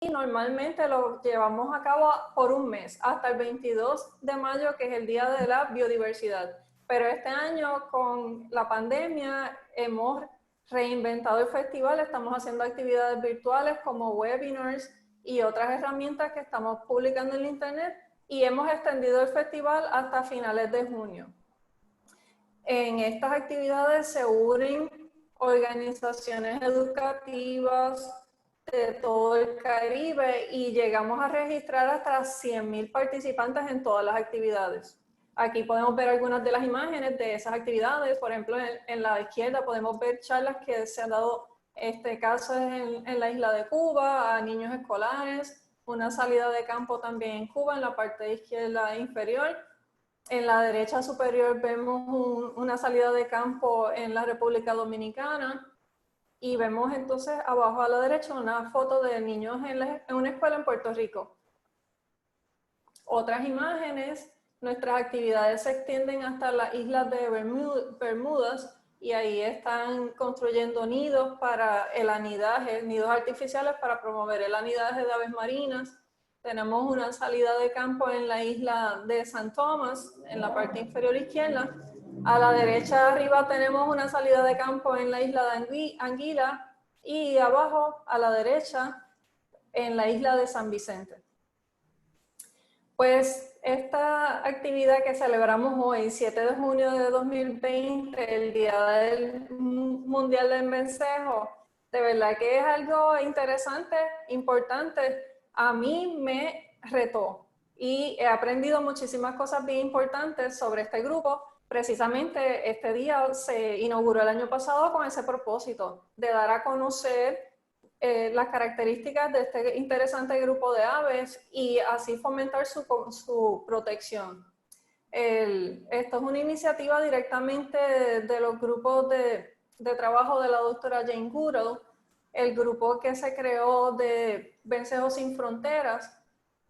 normalmente lo llevamos a cabo por un mes, hasta el 22 de mayo, que es el Día de la Biodiversidad. Pero este año, con la pandemia, hemos reinventado el festival, estamos haciendo actividades virtuales como webinars y otras herramientas que estamos publicando en internet, y hemos extendido el festival hasta finales de junio. En estas actividades se unen organizaciones educativas de todo el Caribe y llegamos a registrar hasta 100,000 participantes en todas las actividades. Aquí podemos ver algunas de las imágenes de esas actividades. Por ejemplo, en la izquierda podemos ver charlas que se han dado, caso en la isla de Cuba, a niños escolares, una salida de campo también en Cuba, en la parte izquierda inferior. En la derecha superior vemos una salida de campo en la República Dominicana, y vemos entonces abajo a la derecha una foto de niños en una escuela en Puerto Rico. Otras imágenes, nuestras actividades se extienden hasta las islas de Bermudas, y ahí están construyendo nidos para el anidaje, nidos artificiales para promover el anidaje de aves marinas. Tenemos una salida de campo en la isla de San Tomás, en la parte inferior izquierda. A la derecha arriba tenemos una salida de campo en la isla de Anguila, y abajo a la derecha en la isla de San Vicente. Pues esta actividad que celebramos hoy, 7 de junio de 2020, el Día del Mundial del Vencejo, de verdad que es algo interesante, importante. A mí me retó y he aprendido muchísimas cosas bien importantes sobre este grupo. Precisamente este día se inauguró el año pasado con ese propósito de dar a conocer las características de este interesante grupo de aves y así fomentar su protección. Esto es una iniciativa directamente de los grupos de trabajo de la doctora Jane Goodall, el grupo que se creó de Vencejos Sin Fronteras,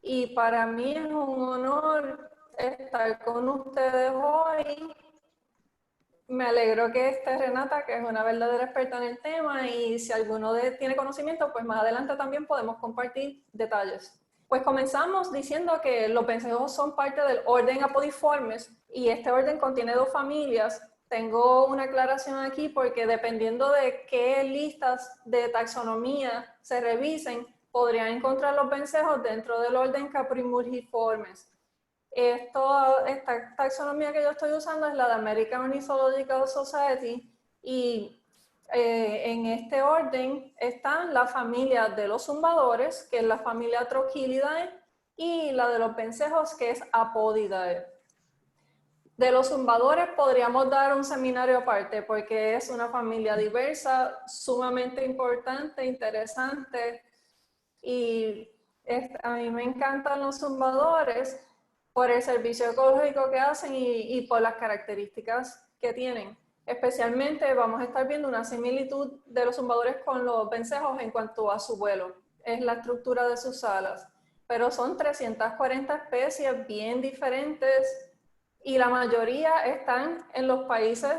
y para mí es un honor estar con ustedes hoy. Me alegro que esté Renata, que es una verdadera experta en el tema, y si alguno tiene conocimiento, pues más adelante también podemos compartir detalles. Pues comenzamos diciendo que los vencejos son parte del orden Apodiformes, y este orden contiene dos familias. Tengo una aclaración aquí porque dependiendo de qué listas de taxonomía se revisen, podrían encontrar los vencejos dentro del orden Caprimurgiformes. Esta taxonomía que yo estoy usando es la de American Ornithological Society, y en este orden están la familia de los zumbadores, que es la familia Trochilidae, y la de los vencejos, que es Apodidae. De los zumbadores podríamos dar un seminario aparte porque es una familia diversa, sumamente importante, interesante, y a mí me encantan los zumbadores por el servicio ecológico que hacen y por las características que tienen. Especialmente vamos a estar viendo una similitud de los zumbadores con los vencejos en cuanto a su vuelo, es la estructura de sus alas, pero son 340 especies bien diferentes y la mayoría están en los países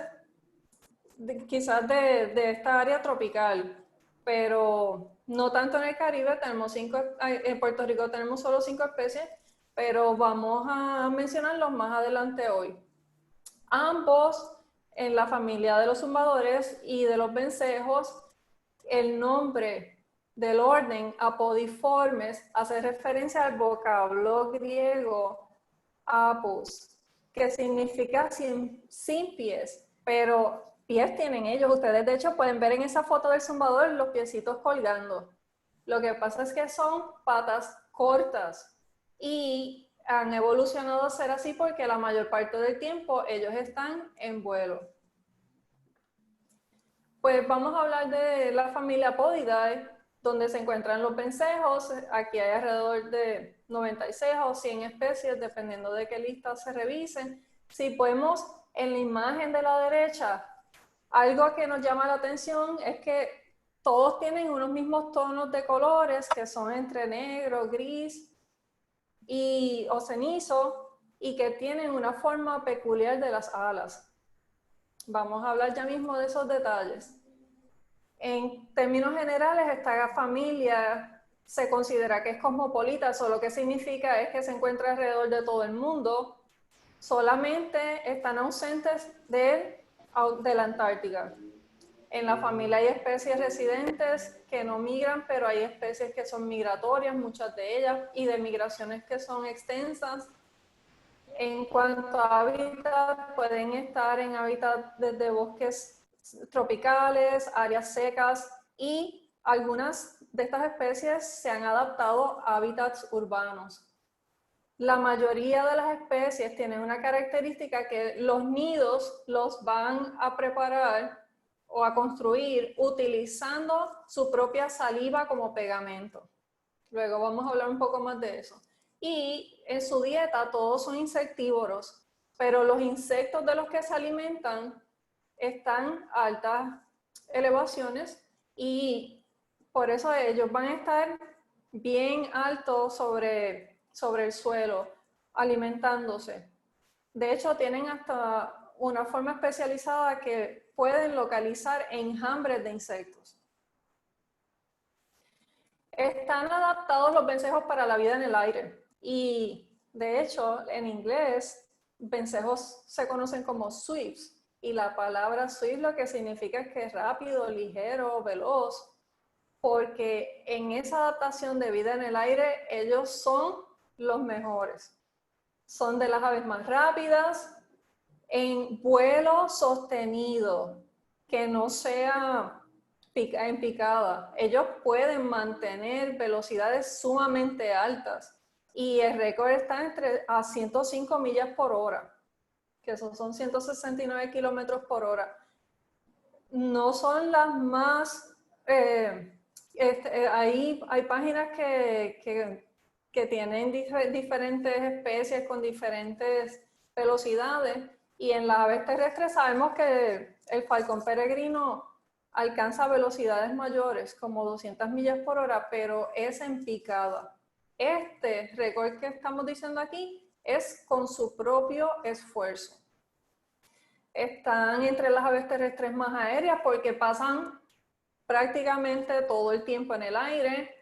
quizás de esta área tropical, pero no tanto en el Caribe. Tenemos en Puerto Rico tenemos solo 5 especies, pero vamos a mencionarlos más adelante hoy. Ambos en la familia de los zumbadores y de los vencejos, el nombre del orden Apodiformes hace referencia al vocablo griego apus, que significa sin pies, pero pies tienen ellos. Ustedes de hecho pueden ver en esa foto del zumbador los piecitos colgando. Lo que pasa es que son patas cortas y han evolucionado a ser así porque la mayor parte del tiempo ellos están en vuelo. Pues vamos a hablar de la familia Apodidae, donde se encuentran los vencejos. Aquí hay alrededor de 96 o 100 especies, dependiendo de qué lista se revisen. Si podemos, en la imagen de la derecha, algo que nos llama la atención es que todos tienen unos mismos tonos de colores, que son entre negro, gris o cenizo, y que tienen una forma peculiar de las alas. Vamos a hablar ya mismo de esos detalles. En términos generales, esta familia se considera que es cosmopolita, eso lo que significa es que se encuentra alrededor de todo el mundo, solamente están ausentes de la Antártica. En la familia hay especies residentes que no migran, pero hay especies que son migratorias, muchas de ellas, y de migraciones que son extensas. En cuanto a hábitat, pueden estar en hábitat desde bosques tropicales, áreas secas, y algunas de estas especies se han adaptado a hábitats urbanos. La mayoría de las especies tienen una característica que los nidos los van a preparar o a construir utilizando su propia saliva como pegamento. Luego vamos a hablar un poco más de eso. Y en su dieta todos son insectívoros, pero los insectos de los que se alimentan están a altas elevaciones y por eso ellos van a estar bien altos sobre el suelo, alimentándose. De hecho, tienen hasta una forma especializada que pueden localizar enjambres de insectos. Están adaptados los vencejos para la vida en el aire y, de hecho, en inglés, vencejos se conocen como swifts y la palabra swift lo que significa es que es rápido, ligero, veloz, porque en esa adaptación de vida en el aire ellos son los mejores. Son de las aves más rápidas, en vuelo sostenido, que no sea en picada. Ellos pueden mantener velocidades sumamente altas y el récord está a 105 millas por hora, que son 169 kilómetros por hora. No son las más... hay páginas que tienen diferentes especies con diferentes velocidades y en las aves terrestres sabemos que el falcón peregrino alcanza velocidades mayores, como 200 millas por hora, pero es en picada. Este récord que estamos diciendo aquí es con su propio esfuerzo. Están entre las aves terrestres más aéreas porque pasan prácticamente todo el tiempo en el aire,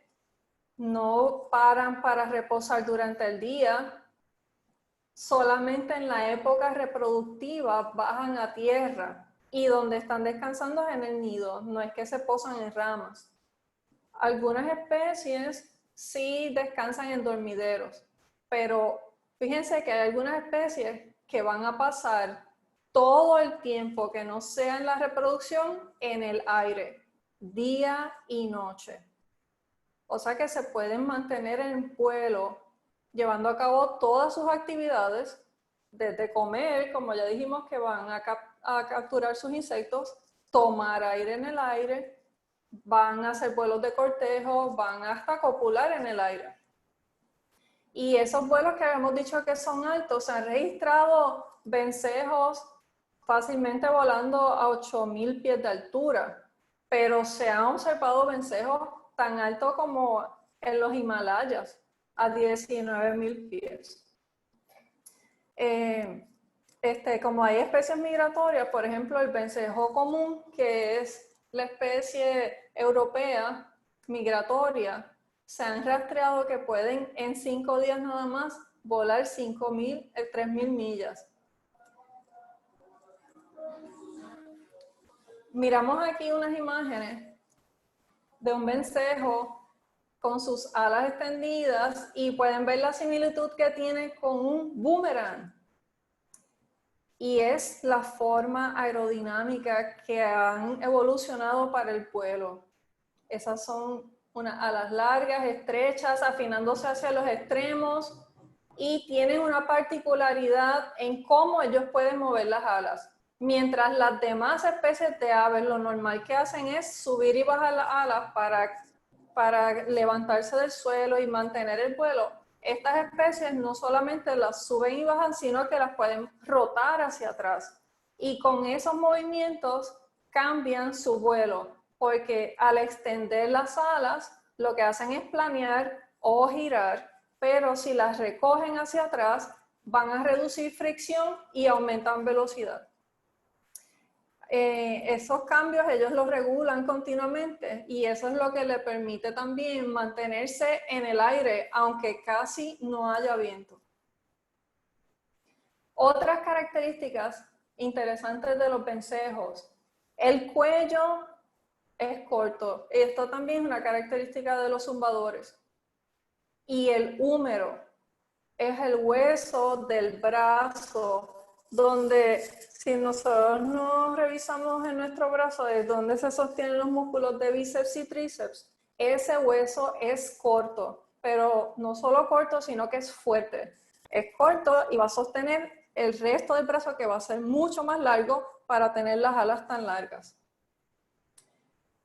no paran para reposar durante el día, solamente en la época reproductiva bajan a tierra y donde están descansando es en el nido, no es que se posan en ramas. Algunas especies sí descansan en dormideros, pero fíjense que hay algunas especies que van a pasar todo el tiempo que no sea en la reproducción en el aire, día y noche. O sea que se pueden mantener en vuelo, llevando a cabo todas sus actividades, desde comer, como ya dijimos que van a capturar sus insectos, tomar aire en el aire, van a hacer vuelos de cortejo, van hasta copular en el aire. Y esos vuelos que habíamos dicho que son altos, se han registrado vencejos fácilmente volando a 8.000 pies de altura, pero se han observado vencejos tan altos como en los Himalayas, a 19.000 pies. Como hay especies migratorias, por ejemplo, el vencejo común, que es la especie europea migratoria, se han rastreado que pueden en 5 días nada más volar 3.000 millas. Miramos aquí unas imágenes de un vencejo con sus alas extendidas y pueden ver la similitud que tiene con un boomerang. Y es la forma aerodinámica que han evolucionado para el vuelo. Esas son unas alas largas, estrechas, afinándose hacia los extremos y tienen una particularidad en cómo ellos pueden mover las alas. Mientras las demás especies de aves lo normal que hacen es subir y bajar las alas para levantarse del suelo y mantener el vuelo, estas especies no solamente las suben y bajan, sino que las pueden rotar hacia atrás. Y con esos movimientos cambian su vuelo, porque al extender las alas, lo que hacen es planear o girar, pero si las recogen hacia atrás, van a reducir fricción y aumentan velocidad. esos cambios ellos los regulan continuamente y eso es lo que le permite también mantenerse en el aire, aunque casi no haya viento. Otras características interesantes de los vencejos. El cuello es corto. Esto también es una característica de los zumbadores. Y el húmero es el hueso del brazo, donde si nosotros nos revisamos en nuestro brazo, es donde se sostienen los músculos de bíceps y tríceps. Ese hueso es corto, pero no solo corto, sino que es fuerte. Es corto y va a sostener el resto del brazo, que va a ser mucho más largo para tener las alas tan largas.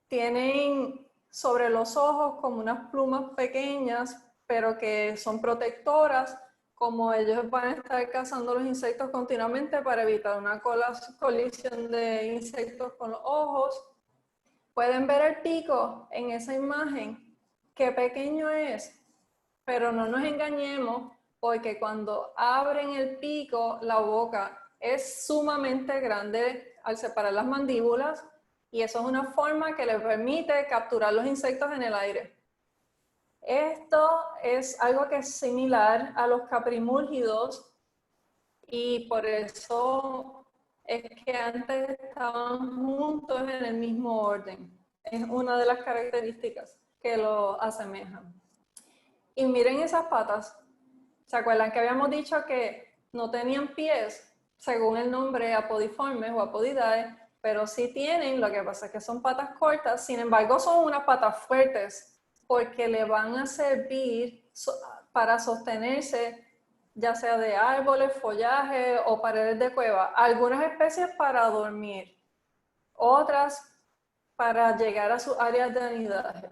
Tienen sobre los ojos como unas plumas pequeñas, pero que son protectoras, como ellos van a estar cazando los insectos continuamente para evitar una colisión de insectos con los ojos. Pueden ver el pico en esa imagen, qué pequeño es, pero no nos engañemos, porque cuando abren el pico, la boca es sumamente grande al separar las mandíbulas, y eso es una forma que les permite capturar los insectos en el aire. Esto es algo que es similar a los caprimúrgidos y por eso es que antes estaban juntos en el mismo orden. Es una de las características que lo asemejan. Y miren esas patas. ¿Se acuerdan que habíamos dicho que no tenían pies según el nombre apodiformes o apodidae? Pero sí tienen, lo que pasa es que son patas cortas, sin embargo son unas patas fuertes porque le van a servir para sostenerse, ya sea de árboles, follaje o paredes de cueva. Algunas especies para dormir, otras para llegar a sus áreas de anidaje.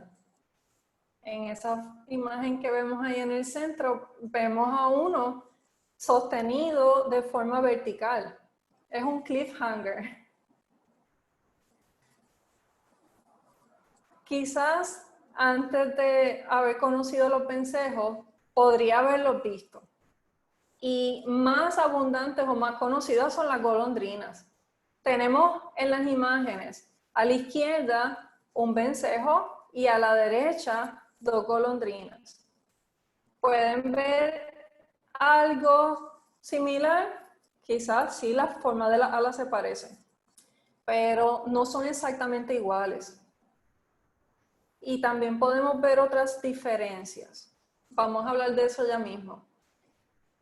En esa imagen que vemos ahí en el centro, vemos a uno sostenido de forma vertical. Es un cliffhanger. Quizás antes de haber conocido los vencejos, podría haberlos visto. Y más abundantes o más conocidas son las golondrinas. Tenemos en las imágenes a la izquierda un vencejo y a la derecha dos golondrinas. ¿Pueden ver algo similar? Quizás sí, la forma de las alas se parece, pero no son exactamente iguales. Y también podemos ver otras diferencias. Vamos a hablar de eso ya mismo.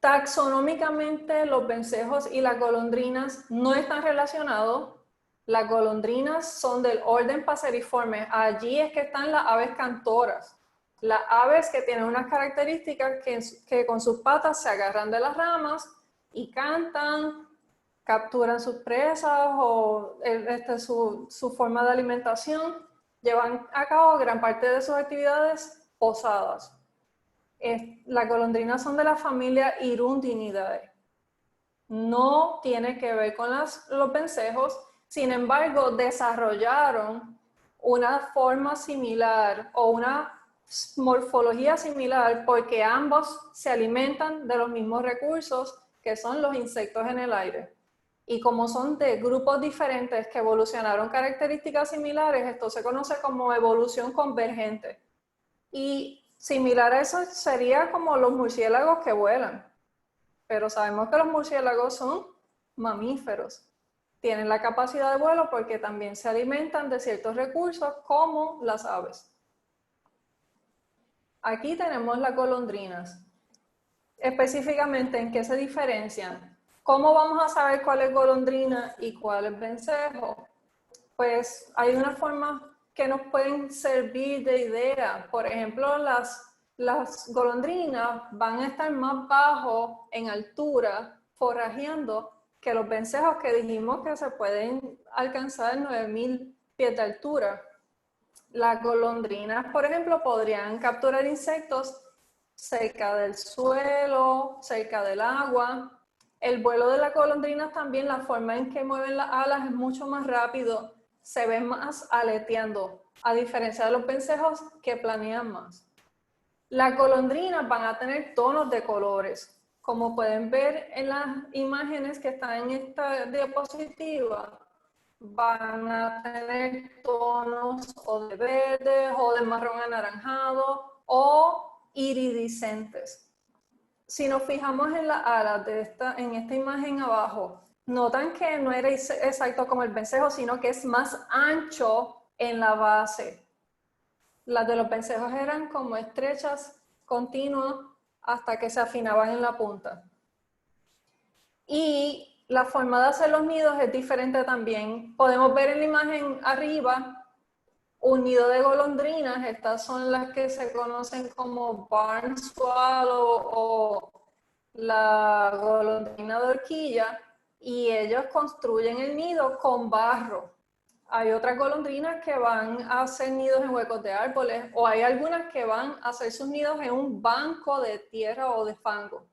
Taxonómicamente, los vencejos y las golondrinas no están relacionados. Las golondrinas son del orden Passeriformes. Allí es que están las aves cantoras. Las aves que tienen unas características que con sus patas se agarran de las ramas y cantan, capturan sus presas o su forma de alimentación. Llevan a cabo gran parte de sus actividades posadas. Las golondrinas son de la familia Hirundinidae. No tiene que ver con los vencejos, sin embargo, desarrollaron una forma similar o una morfología similar porque ambos se alimentan de los mismos recursos que son los insectos en el aire. Y como son de grupos diferentes que evolucionaron características similares, esto se conoce como evolución convergente. Y similar a eso sería como los murciélagos que vuelan. Pero sabemos que los murciélagos son mamíferos. Tienen la capacidad de vuelo porque también se alimentan de ciertos recursos como las aves. Aquí tenemos las golondrinas. Específicamente, ¿en qué se diferencian? ¿Cómo vamos a saber cuál es golondrina y cuál es vencejo? Pues hay una forma que nos pueden servir de idea. Por ejemplo, las golondrinas van a estar más bajo en altura, forrajeando, que los vencejos que dijimos que se pueden alcanzar 9.000 pies de altura. Las golondrinas, por ejemplo, podrían capturar insectos cerca del suelo, cerca del agua. El vuelo de las golondrinas también, la forma en que mueven las alas es mucho más rápido, se ven más aleteando, a diferencia de los vencejos que planean más. Las golondrinas van a tener tonos de colores. Como pueden ver en las imágenes que están en esta diapositiva, van a tener tonos o de verde o de marrón anaranjado o iridiscentes. Si nos fijamos en las alas en esta imagen abajo, notan que no era exacto como el vencejo, sino que es más ancho en la base. Las de los vencejos eran como estrechas, continuas, hasta que se afinaban en la punta. Y la forma de hacer los nidos es diferente también. Podemos ver en la imagen arriba un nido de golondrinas. Estas son las que se conocen como barn swallow o la golondrina de horquilla, y ellos construyen el nido con barro. Hay otras golondrinas que van a hacer nidos en huecos de árboles, o hay algunas que van a hacer sus nidos en un banco de tierra o de fango.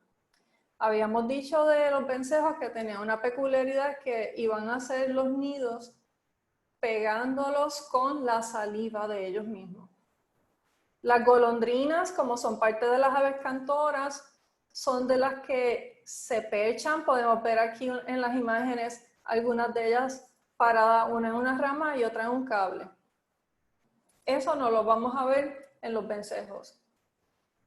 Habíamos dicho de los vencejos que tenían una peculiaridad, que iban a hacer los nidos pegándolos con la saliva de ellos mismos. Las golondrinas, como son parte de las aves cantoras, son de las que se perchan. Podemos ver aquí en las imágenes algunas de ellas paradas, una en una rama y otra en un cable. Eso no lo vamos a ver en los vencejos.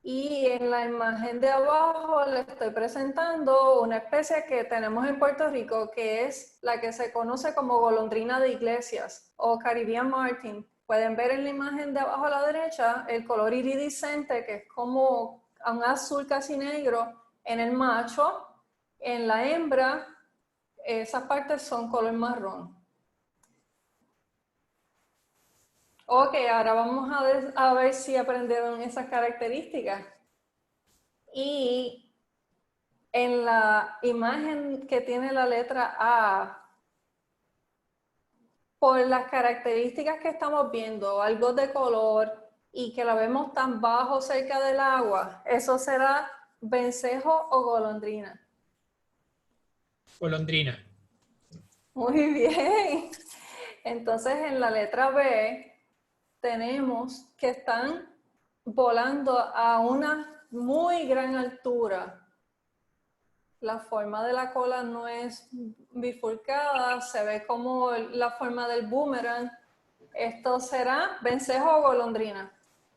Y en la imagen de abajo les estoy presentando una especie que tenemos en Puerto Rico, que es la que se conoce como golondrina de iglesias o Caribbean Martin. Pueden ver en la imagen de abajo a la derecha el color iridiscente, que es como un azul casi negro en el macho. En la hembra, esas partes son color marrón. Ok, ahora vamos a ver si aprendieron esas características. Y en la imagen que tiene la letra A, por las características que estamos viendo, algo de color y que la vemos tan bajo cerca del agua, eso será vencejo o golondrina. Golondrina. Muy bien. Entonces en la letra B tenemos que están volando a una muy gran altura. La forma de la cola no es bifurcada, se ve como la forma del boomerang. Esto será vencejo o golondrina.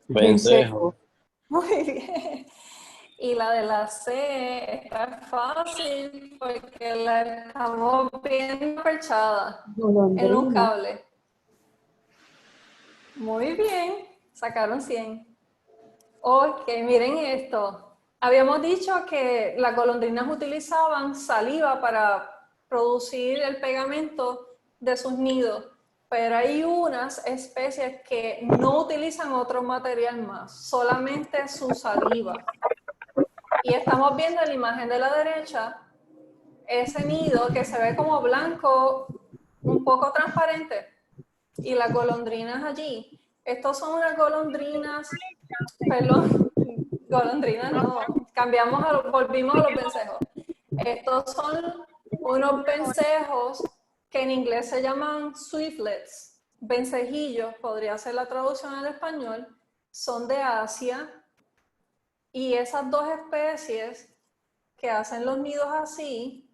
Vencejo. Muy bien. Y la de la C está fácil porque la estamos bien perchada en un Golondrina. cable. Muy bien, sacaron 100. Ok, miren esto. Habíamos dicho que las golondrinas utilizaban saliva para producir el pegamento de sus nidos, pero hay unas especies que no utilizan otro material más, solamente su saliva. Y estamos viendo en la imagen de la derecha ese nido que se ve como blanco, un poco transparente, y las golondrinas allí. Estos son unas golondrinas, perdón, golondrinas no, volvimos a los vencejos. Estos son unos vencejos que en inglés se llaman swiftlets, vencejillos, podría ser la traducción al español, son de Asia, y esas dos especies que hacen los nidos así,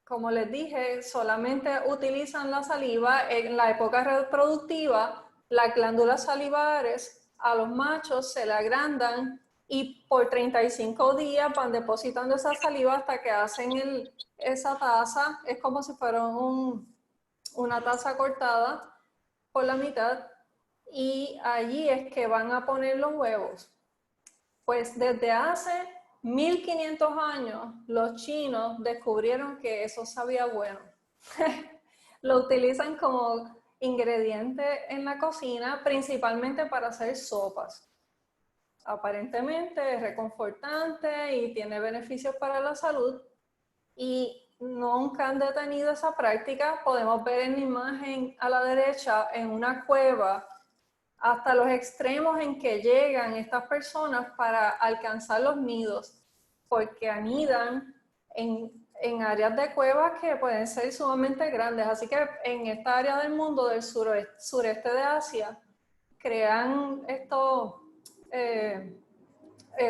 como les dije, solamente utilizan la saliva. En la época reproductiva, las glándulas salivares a los machos se le agrandan y por 35 días van depositando esa saliva hasta que hacen esa taza. Es como si fuera una taza cortada por la mitad, y allí es que van a poner los huevos. Pues desde hace 1500 años, los chinos descubrieron que eso sabía bueno. Lo utilizan como ingrediente en la cocina, principalmente para hacer sopas. Aparentemente es reconfortante y tiene beneficios para la salud, y nunca han detenido esa práctica. Podemos ver en la imagen a la derecha, en una cueva, hasta los extremos en que llegan estas personas para alcanzar los nidos, porque anidan en áreas de cuevas que pueden ser sumamente grandes. Así que en esta área del mundo, del sureste de Asia, crean estos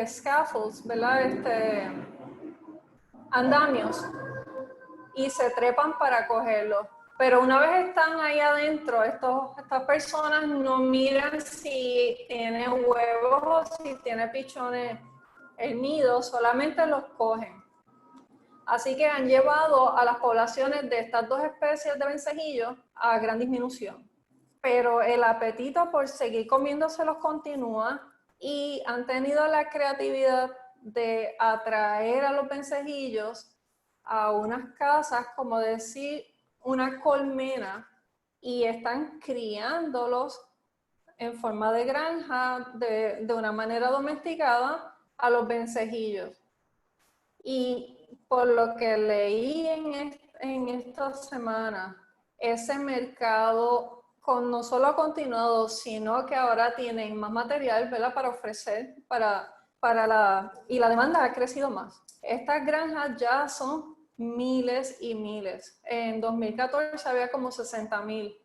scaffolds, ¿verdad? Andamios, y se trepan para cogerlos. Pero una vez están ahí adentro, estas personas no miran si tiene huevos o si tiene pichones el nido, solamente los cogen. Así que han llevado a las poblaciones de estas dos especies de vencejillos a gran disminución. Pero el apetito por seguir comiéndoselos continúa y han tenido la creatividad de atraer a los vencejillos a unas casas, como decir, una colmena, y están criándolos en forma de granja, de una manera domesticada, a los vencejillos. Y por lo que leí en esta semana, ese mercado no solo ha continuado, sino que ahora tienen más material, ¿verdad?, para ofrecer, y la demanda ha crecido más. Estas granjas ya son miles y miles. En 2014 había como 60,000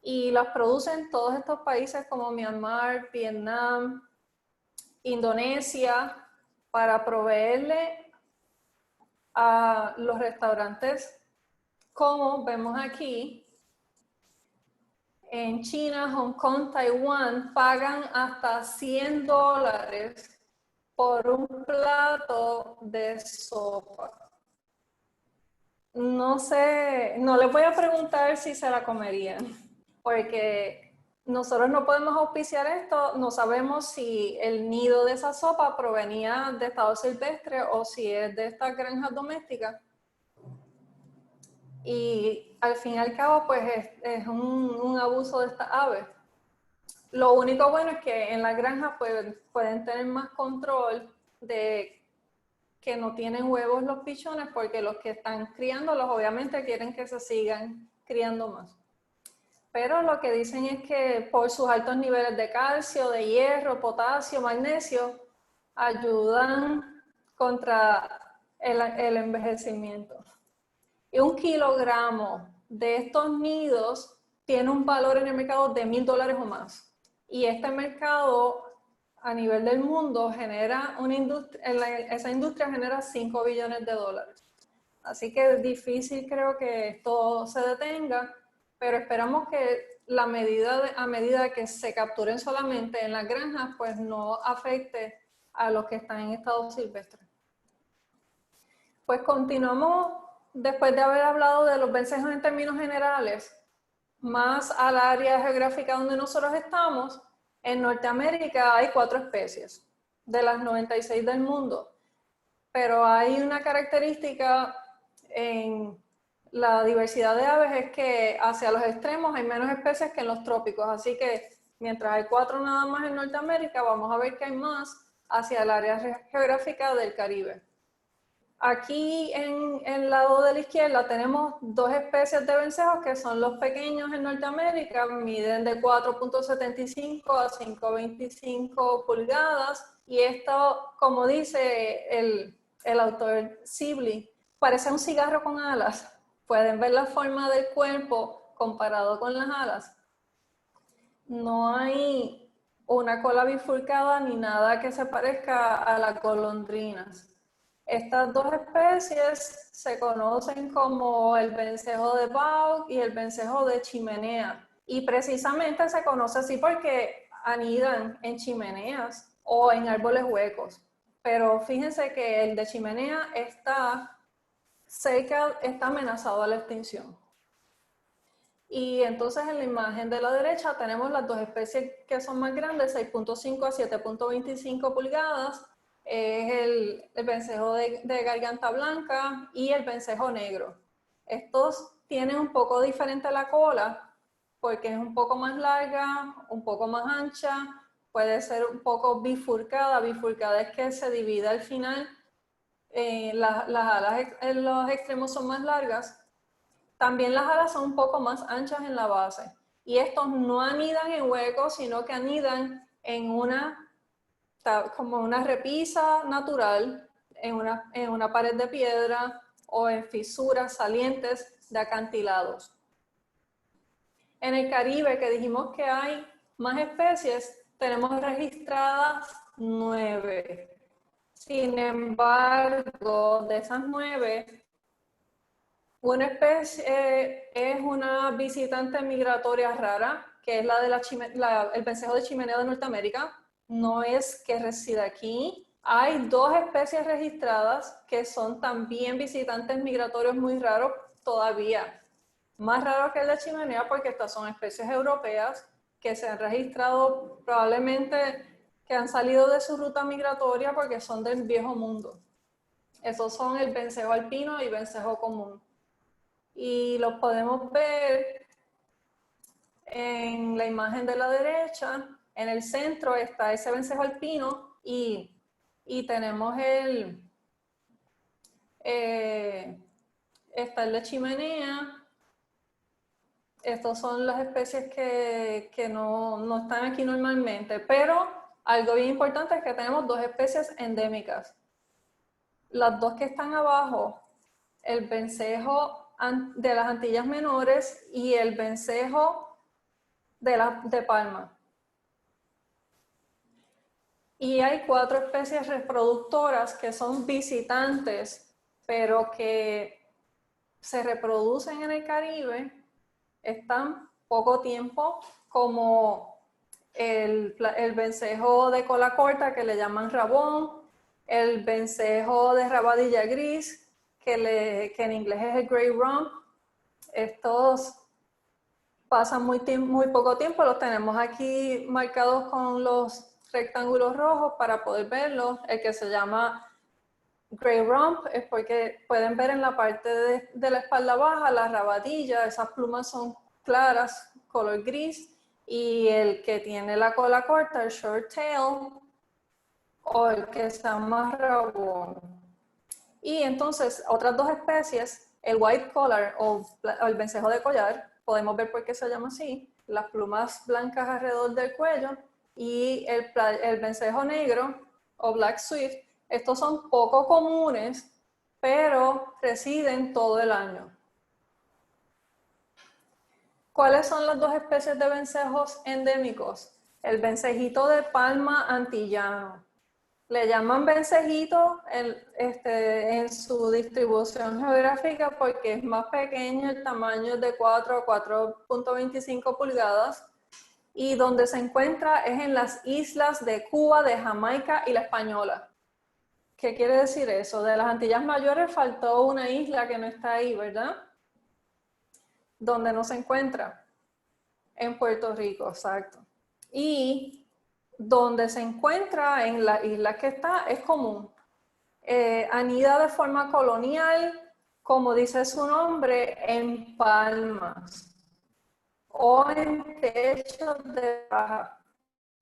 y las producen todos estos países como Myanmar, Vietnam, Indonesia, para proveerle a los restaurantes, como vemos aquí. En China, Hong Kong, Taiwán, pagan hasta $100 por un plato de sopa. No sé, no les voy a preguntar si se la comerían, porque nosotros no podemos auspiciar esto, no sabemos si el nido de esa sopa provenía de estado silvestre o si es de estas granjas domésticas. Y al fin y al cabo, pues es un abuso de estas aves. Lo único bueno es que en las granjas pueden tener más control de que no tienen huevos los pichones, porque los que están criándolos obviamente quieren que se sigan criando más. Pero lo que dicen es que por sus altos niveles de calcio, de hierro, potasio, magnesio, ayudan contra el envejecimiento. Y 1 kilogramo de estos nidos tiene un valor en el mercado de $1,000 o más. Y este mercado a nivel del mundo genera una industria, esa industria genera $5 billones. Así que es difícil, creo, que esto se detenga, pero esperamos que a medida que se capturen solamente en las granjas, pues no afecte a los que están en estado silvestre. Pues continuamos, después de haber hablado de los vencejos en términos generales, más al área geográfica donde nosotros estamos. En Norteamérica hay 4 especies de las 96 del mundo, pero hay una característica en la diversidad de aves, es que hacia los extremos hay menos especies que en los trópicos, así que mientras hay 4 nada más en Norteamérica, vamos a ver que hay más hacia el área geográfica del Caribe. Aquí en el lado de la izquierda tenemos 2 especies de vencejos que son los pequeños en Norteamérica, miden de 4.75 a 5.25 pulgadas, y esto, como dice el autor Sibley, parece un cigarro con alas. Pueden ver la forma del cuerpo comparado con las alas. No hay una cola bifurcada ni nada que se parezca a las golondrinas. Estas 2 especies se conocen como el vencejo de Baug y el vencejo de chimenea. Y precisamente se conoce así porque anidan en chimeneas o en árboles huecos. Pero fíjense que el de chimenea está amenazado a la extinción. Y entonces en la imagen de la derecha tenemos las 2 especies que son más grandes, 6.5 a 7.25 pulgadas. Es el vencejo de garganta blanca y el vencejo negro. Estos tienen un poco diferente la cola, porque es un poco más larga, un poco más ancha, puede ser un poco bifurcada. Bifurcada es que se divide al final, las alas en los extremos son más largas. También las alas son un poco más anchas en la base. Y estos no anidan en huecos, sino que anidan en como una repisa natural, en una pared de piedra o en fisuras salientes de acantilados. En el Caribe, que dijimos que hay más especies, tenemos registradas 9. Sin embargo, de esas 9, Una especie es una visitante migratoria rara, que es la de el vencejo de chimenea de Norteamérica. No es que resida aquí. Hay dos especies registradas que son también visitantes migratorios muy raros todavía. Más raro que el de chimenea porque estas son especies europeas que se han registrado probablemente que han salido de su ruta migratoria porque son del viejo mundo. Esos son el vencejo alpino y vencejo común. Y los podemos ver en la imagen de la derecha. En el centro está ese vencejo alpino y tenemos está el de chimenea. Estas son las especies que no están aquí normalmente, pero algo bien importante es que tenemos dos especies endémicas. Las dos que están abajo, el vencejo de las Antillas Menores y el vencejo de Palma. Y hay 4 especies reproductoras que son visitantes, pero que se reproducen en el Caribe, están poco tiempo, como el vencejo de cola corta que le llaman rabón, el vencejo de rabadilla gris, que en inglés es el gray rump. Estos pasan muy poco tiempo, los tenemos aquí marcados con los rectángulos rojos para poder verlos. El que se llama gray rump es porque pueden ver en la parte de la espalda baja la rabadilla, esas plumas son claras, color gris, y el que tiene la cola corta, el short tail, o el que se llama rabón. Y entonces, otras dos especies, el white collar o el vencejo de collar, podemos ver por qué se llama así, las plumas blancas alrededor del cuello, y el vencejo negro o black swift. Estos son poco comunes, pero residen todo el año. ¿Cuáles son las dos especies de vencejos endémicos? El vencejito de palma antillano. Le llaman vencejito en su distribución geográfica porque es más pequeño, el tamaño es de 4 a 4.25 pulgadas, y donde se encuentra es en las islas de Cuba, de Jamaica y La Española. ¿Qué quiere decir eso? De las Antillas Mayores faltó una isla que no está ahí, ¿verdad? ¿Dónde no se encuentra? En Puerto Rico, exacto. Y donde se encuentra, en la isla que está, es común. Anida de forma colonial, como dice su nombre, en palmas o en techos de paja.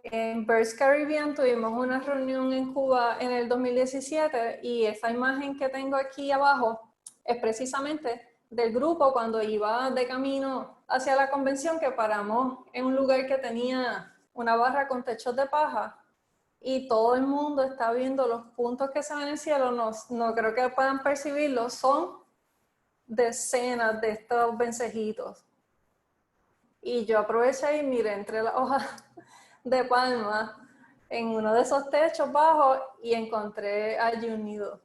En Birds Caribbean tuvimos una reunión en Cuba en el 2017 y esa imagen que tengo aquí abajo es precisamente del grupo cuando iba de camino hacia la convención, que paramos en un lugar que tenía una barra con techos de paja y todo el mundo está viendo los puntos que se ven en el cielo. No creo que puedan percibirlos, son decenas de estos vencejitos. Y yo aproveché y miré entre las hojas de palma en uno de esos techos bajos y encontré allí un nido.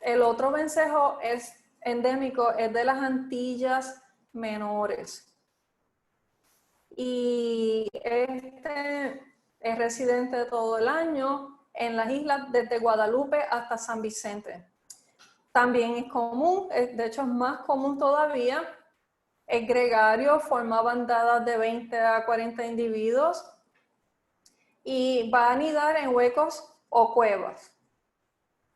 El otro vencejo es endémico, es de las Antillas Menores. Y este es residente todo el año en las islas desde Guadalupe hasta San Vicente. También es común, de hecho es más común todavía. Es gregario, forma bandadas de 20 a 40 individuos y va a anidar en huecos o cuevas.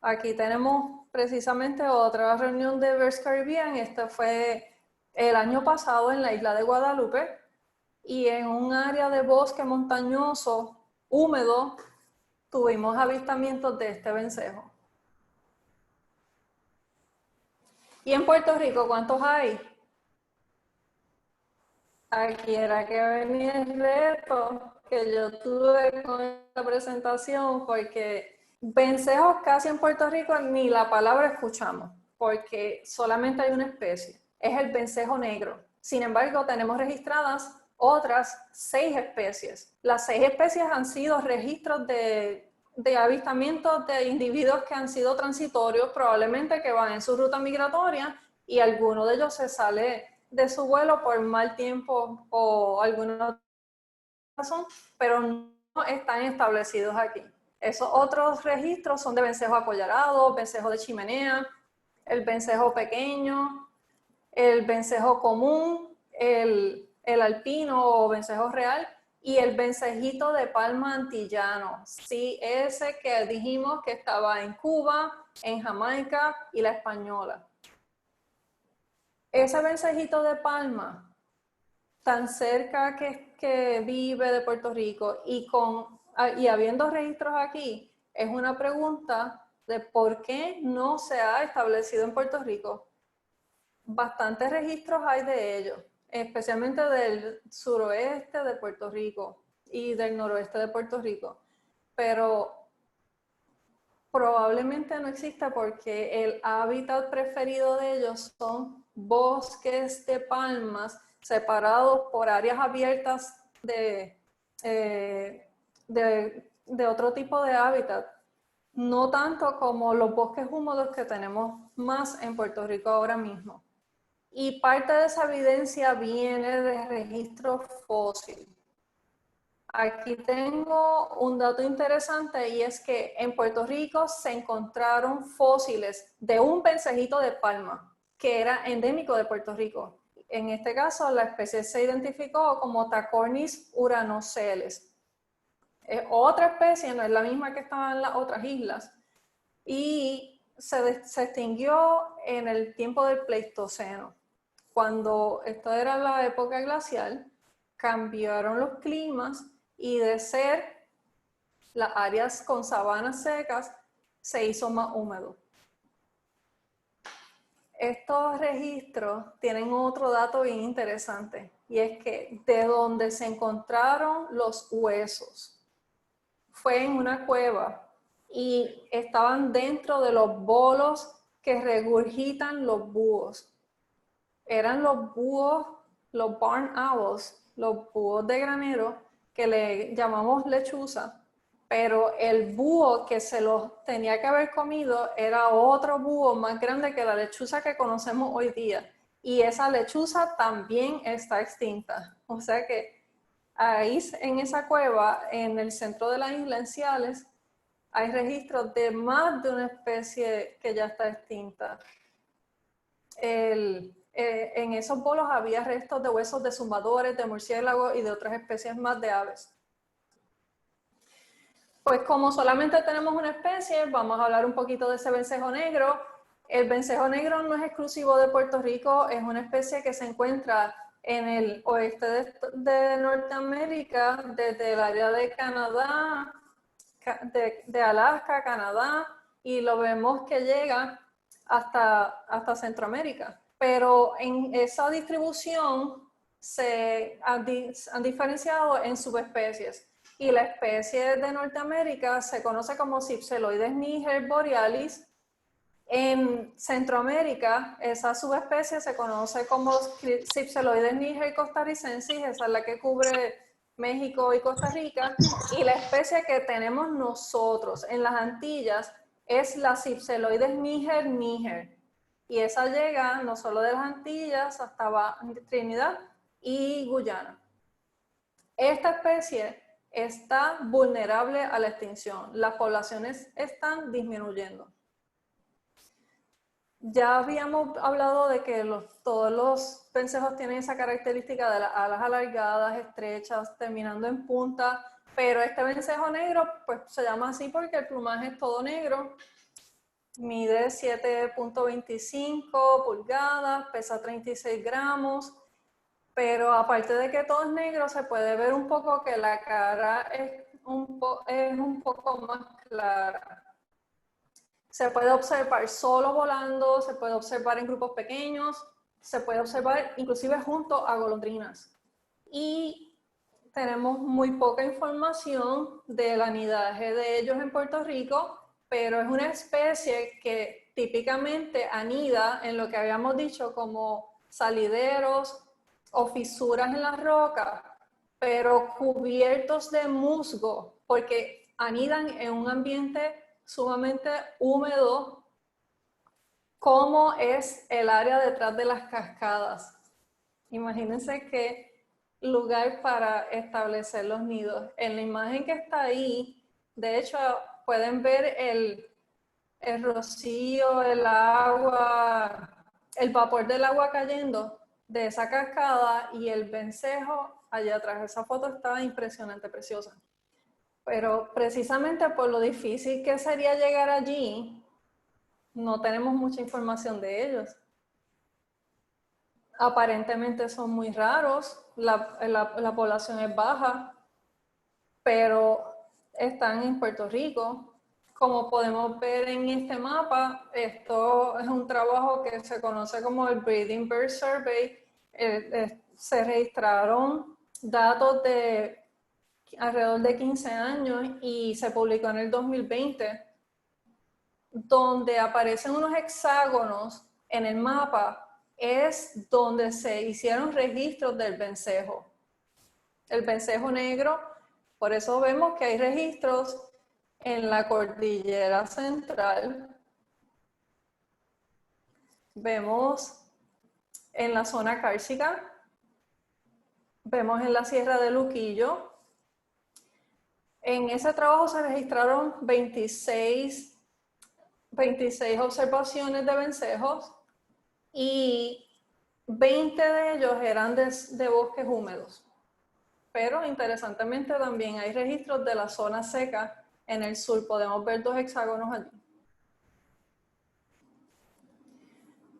Aquí tenemos precisamente otra reunión de Birds Caribbean. Esta fue el año pasado en la isla de Guadalupe y en un área de bosque montañoso húmedo tuvimos avistamientos de este vencejo. ¿Y en Puerto Rico cuántos hay? Aquí era que venía el reto que yo tuve con esta presentación, porque vencejos casi en Puerto Rico ni la palabra escuchamos, porque solamente hay una especie, es el vencejo negro. Sin embargo, tenemos registradas otras 6 especies. Las 6 especies han sido registros de de avistamientos de individuos que han sido transitorios, probablemente que van en su ruta migratoria y alguno de ellos se sale de su vuelo por mal tiempo o alguna razón, pero no están establecidos aquí. Esos otros registros son de vencejo acollarado, vencejo de chimenea, el vencejo pequeño, el vencejo común, el alpino o vencejo real y el vencejito de palma antillano. Sí, ese que dijimos que estaba en Cuba, en Jamaica y la Española. Ese vencejito de palma, tan cerca que vive de Puerto Rico y habiendo registros aquí, es una pregunta de por qué no se ha establecido en Puerto Rico. Bastantes registros hay de ellos, especialmente del suroeste de Puerto Rico y del noroeste de Puerto Rico, pero probablemente no exista porque el hábitat preferido de ellos son bosques de palmas separados por áreas abiertas de otro tipo de hábitat, no tanto como los bosques húmedos que tenemos más en Puerto Rico ahora mismo. Y parte de esa evidencia viene de registros fósiles. Aquí tengo un dato interesante y es que en Puerto Rico se encontraron fósiles de un vencejito de palma que era endémico de Puerto Rico. En este caso, la especie se identificó como Tachornis uranoceles. Es otra especie, no es la misma que estaba en las otras islas. Y se extinguió en el tiempo del Pleistoceno. Cuando esto era la época glacial, cambiaron los climas y de ser las áreas con sabanas secas, se hizo más húmedo. Estos registros tienen otro dato bien interesante y es que de donde se encontraron los huesos fue en una cueva y estaban dentro de los bolos que regurgitan los búhos. Eran los búhos, los barn owls, los búhos de granero, que le llamamos lechuza, pero el búho que se los tenía que haber comido era otro búho más grande que la lechuza que conocemos hoy día. Y esa lechuza también está extinta. O sea que ahí en esa cueva, en el centro de las islas en Ciales, hay registros de más de una especie que ya está extinta. En esos bolos había restos de huesos de zumbadores, de murciélagos y de otras especies más de aves. Pues como solamente tenemos una especie, vamos a hablar un poquito de ese vencejo negro. El vencejo negro no es exclusivo de Puerto Rico, es una especie que se encuentra en el oeste de Norteamérica, desde el área de Canadá, de Alaska, Canadá, y lo vemos que llega hasta Centroamérica. Pero en esa distribución se han diferenciado en subespecies. Y la especie de Norteamérica se conoce como Cypseloides niger borealis. En Centroamérica, esa subespecie se conoce como Cypseloides niger costarricensis, esa es la que cubre México y Costa Rica. Y la especie que tenemos nosotros en las Antillas es la Cypseloides niger. Y esa llega no solo de las Antillas hasta Trinidad y Guyana. Esta especie está vulnerable a la extinción. Las poblaciones están disminuyendo. Ya habíamos hablado de que todos los vencejos tienen esa característica de las alas alargadas, estrechas, terminando en punta, pero este vencejo negro pues se llama así porque el plumaje es todo negro, mide 7.25 pulgadas, pesa 36 gramos, pero aparte de que todo es negro, se puede ver un poco que la cara es un poco más clara. Se puede observar solo volando, se puede observar en grupos pequeños, se puede observar inclusive junto a golondrinas. Y tenemos muy poca información del anidaje de ellos en Puerto Rico, pero es una especie que típicamente anida en lo que habíamos dicho como salideros o fisuras en las rocas, pero cubiertos de musgo, porque anidan en un ambiente sumamente húmedo, como es el área detrás de las cascadas. Imagínense qué lugar para establecer los nidos. En la imagen que está ahí, de hecho, pueden ver el rocío, el agua, el vapor del agua cayendo de esa cascada y el vencejo allá atrás. Esa foto está impresionante, preciosa. Pero precisamente por lo difícil que sería llegar allí, no tenemos mucha información de ellos. Aparentemente son muy raros, la población es baja, pero están en Puerto Rico. Como podemos ver en este mapa, esto es un trabajo que se conoce como el Breeding Bird Survey. Se registraron datos de alrededor de 15 años y se publicó en el 2020, donde aparecen unos hexágonos en el mapa, es donde se hicieron registros del vencejo. El vencejo negro, por eso vemos que hay registros en la cordillera central. Vemos en la zona cárcica, vemos en la Sierra de Luquillo. En ese trabajo se registraron 26 observaciones de vencejos y 20 de ellos eran de bosques húmedos. Pero interesantemente también hay registros de la zona seca en el sur. Podemos ver 2 hexágonos allí.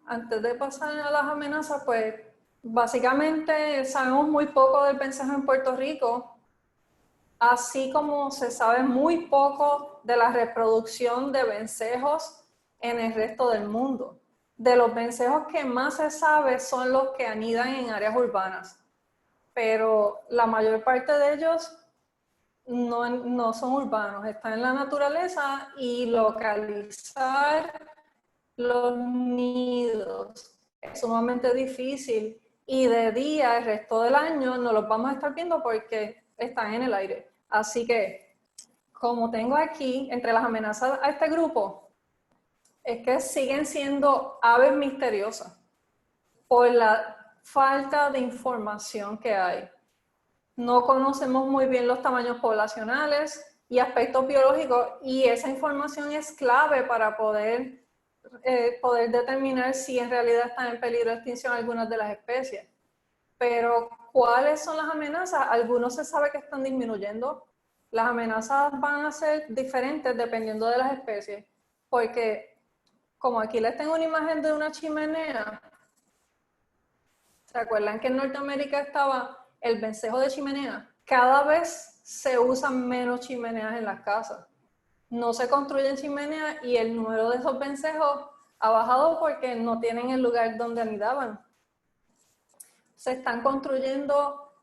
Antes de pasar a las amenazas, pues básicamente sabemos muy poco del vencejo en Puerto Rico, así como se sabe muy poco de la reproducción de vencejos en el resto del mundo. De los vencejos que más se sabe son los que anidan en áreas urbanas, pero la mayor parte de ellos no son urbanos, están en la naturaleza, y localizar los nidos es sumamente difícil, y de día el resto del año no los vamos a estar viendo porque están en el aire. Así que, como tengo aquí, entre las amenazas a este grupo, es que siguen siendo aves misteriosas por la falta de información que hay. No conocemos muy bien los tamaños poblacionales y aspectos biológicos, y esa información es clave para poder determinar si en realidad están en peligro de extinción algunas de las especies. Pero, ¿cuáles son las amenazas? Algunos se sabe que están disminuyendo. Las amenazas van a ser diferentes dependiendo de las especies, porque como aquí les tengo una imagen de una chimenea, ¿se acuerdan que en Norteamérica estaba el vencejo de chimenea? Cada vez se usan menos chimeneas en las casas. No se construyen chimeneas y el número de esos vencejos ha bajado porque no tienen el lugar donde anidaban. Se están construyendo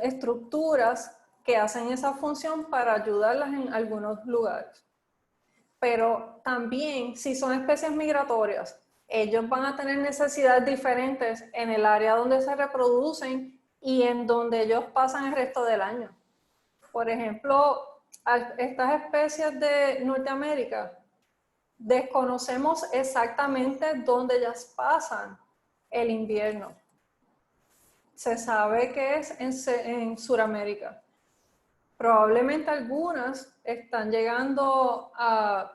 estructuras que hacen esa función para ayudarlas en algunos lugares. Pero también, si son especies migratorias, ellos van a tener necesidades diferentes en el área donde se reproducen y en donde ellos pasan el resto del año. Por ejemplo, estas especies de Norteamérica, desconocemos exactamente dónde ellas pasan el invierno. Se sabe que es en Sudamérica. Probablemente algunas están llegando a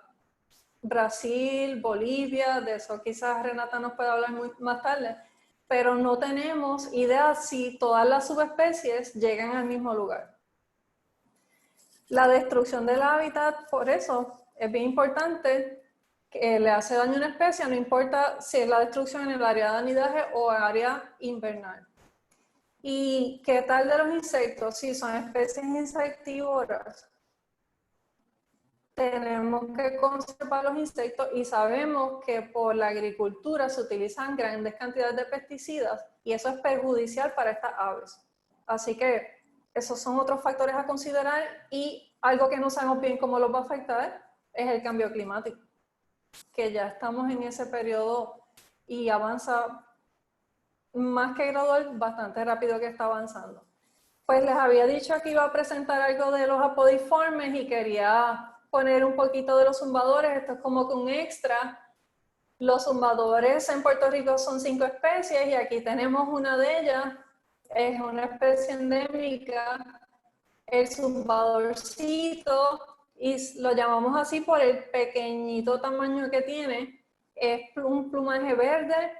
Brasil, Bolivia, de eso quizás Renata nos pueda hablar más tarde, pero no tenemos idea si todas las subespecies llegan al mismo lugar. La destrucción del hábitat, por eso, es bien importante, que le hace daño a una especie, no importa si es la destrucción en el área de anidaje o área invernal. ¿Y qué tal de los insectos? Si son especies insectívoras, tenemos que conservar los insectos, y sabemos que por la agricultura se utilizan grandes cantidades de pesticidas y eso es perjudicial para estas aves. Así que esos son otros factores a considerar, y algo que no sabemos bien cómo los va a afectar es el cambio climático, que ya estamos en ese periodo y avanza más que gradual, bastante rápido que está avanzando. Pues les había dicho que iba a presentar algo de los apodiformes y quería poner un poquito de los zumbadores. Esto es como que un extra. Los zumbadores en Puerto Rico son 5 especies y aquí tenemos una de ellas. Es una especie endémica, el zumbadorcito, y lo llamamos así por el pequeñito tamaño que tiene. Es un plumaje verde,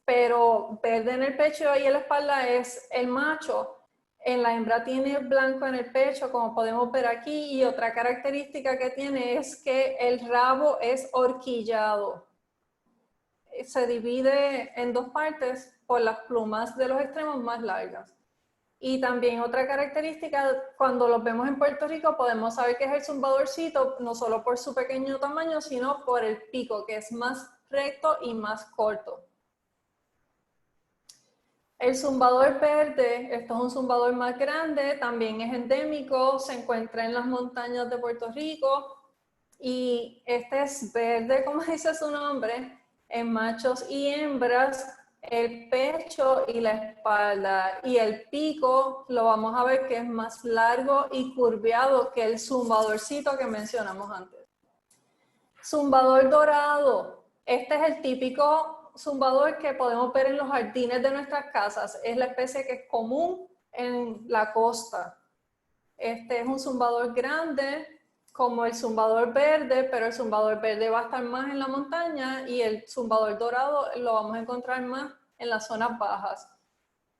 pero verde en el pecho y en la espalda es el macho. En la hembra tiene blanco en el pecho, como podemos ver aquí, y otra característica que tiene es que el rabo es horquillado. Se divide en 2 partes por las plumas de los extremos más largas. Y también otra característica, cuando los vemos en Puerto Rico, podemos saber que es el zumbadorcito, no solo por su pequeño tamaño, sino por el pico, que es más recto y más corto. El zumbador verde, esto es un zumbador más grande, también es endémico, se encuentra en las montañas de Puerto Rico y este es verde, como dice su nombre, en machos y hembras, el pecho y la espalda, y el pico lo vamos a ver que es más largo y curveado que el zumbadorcito que mencionamos antes. Zumbador dorado, este es el típico zumbador que podemos ver en los jardines de nuestras casas. Es la especie que es común en la costa. Este es un zumbador grande, como el zumbador verde, pero el zumbador verde va a estar más en la montaña y el zumbador dorado lo vamos a encontrar más en las zonas bajas.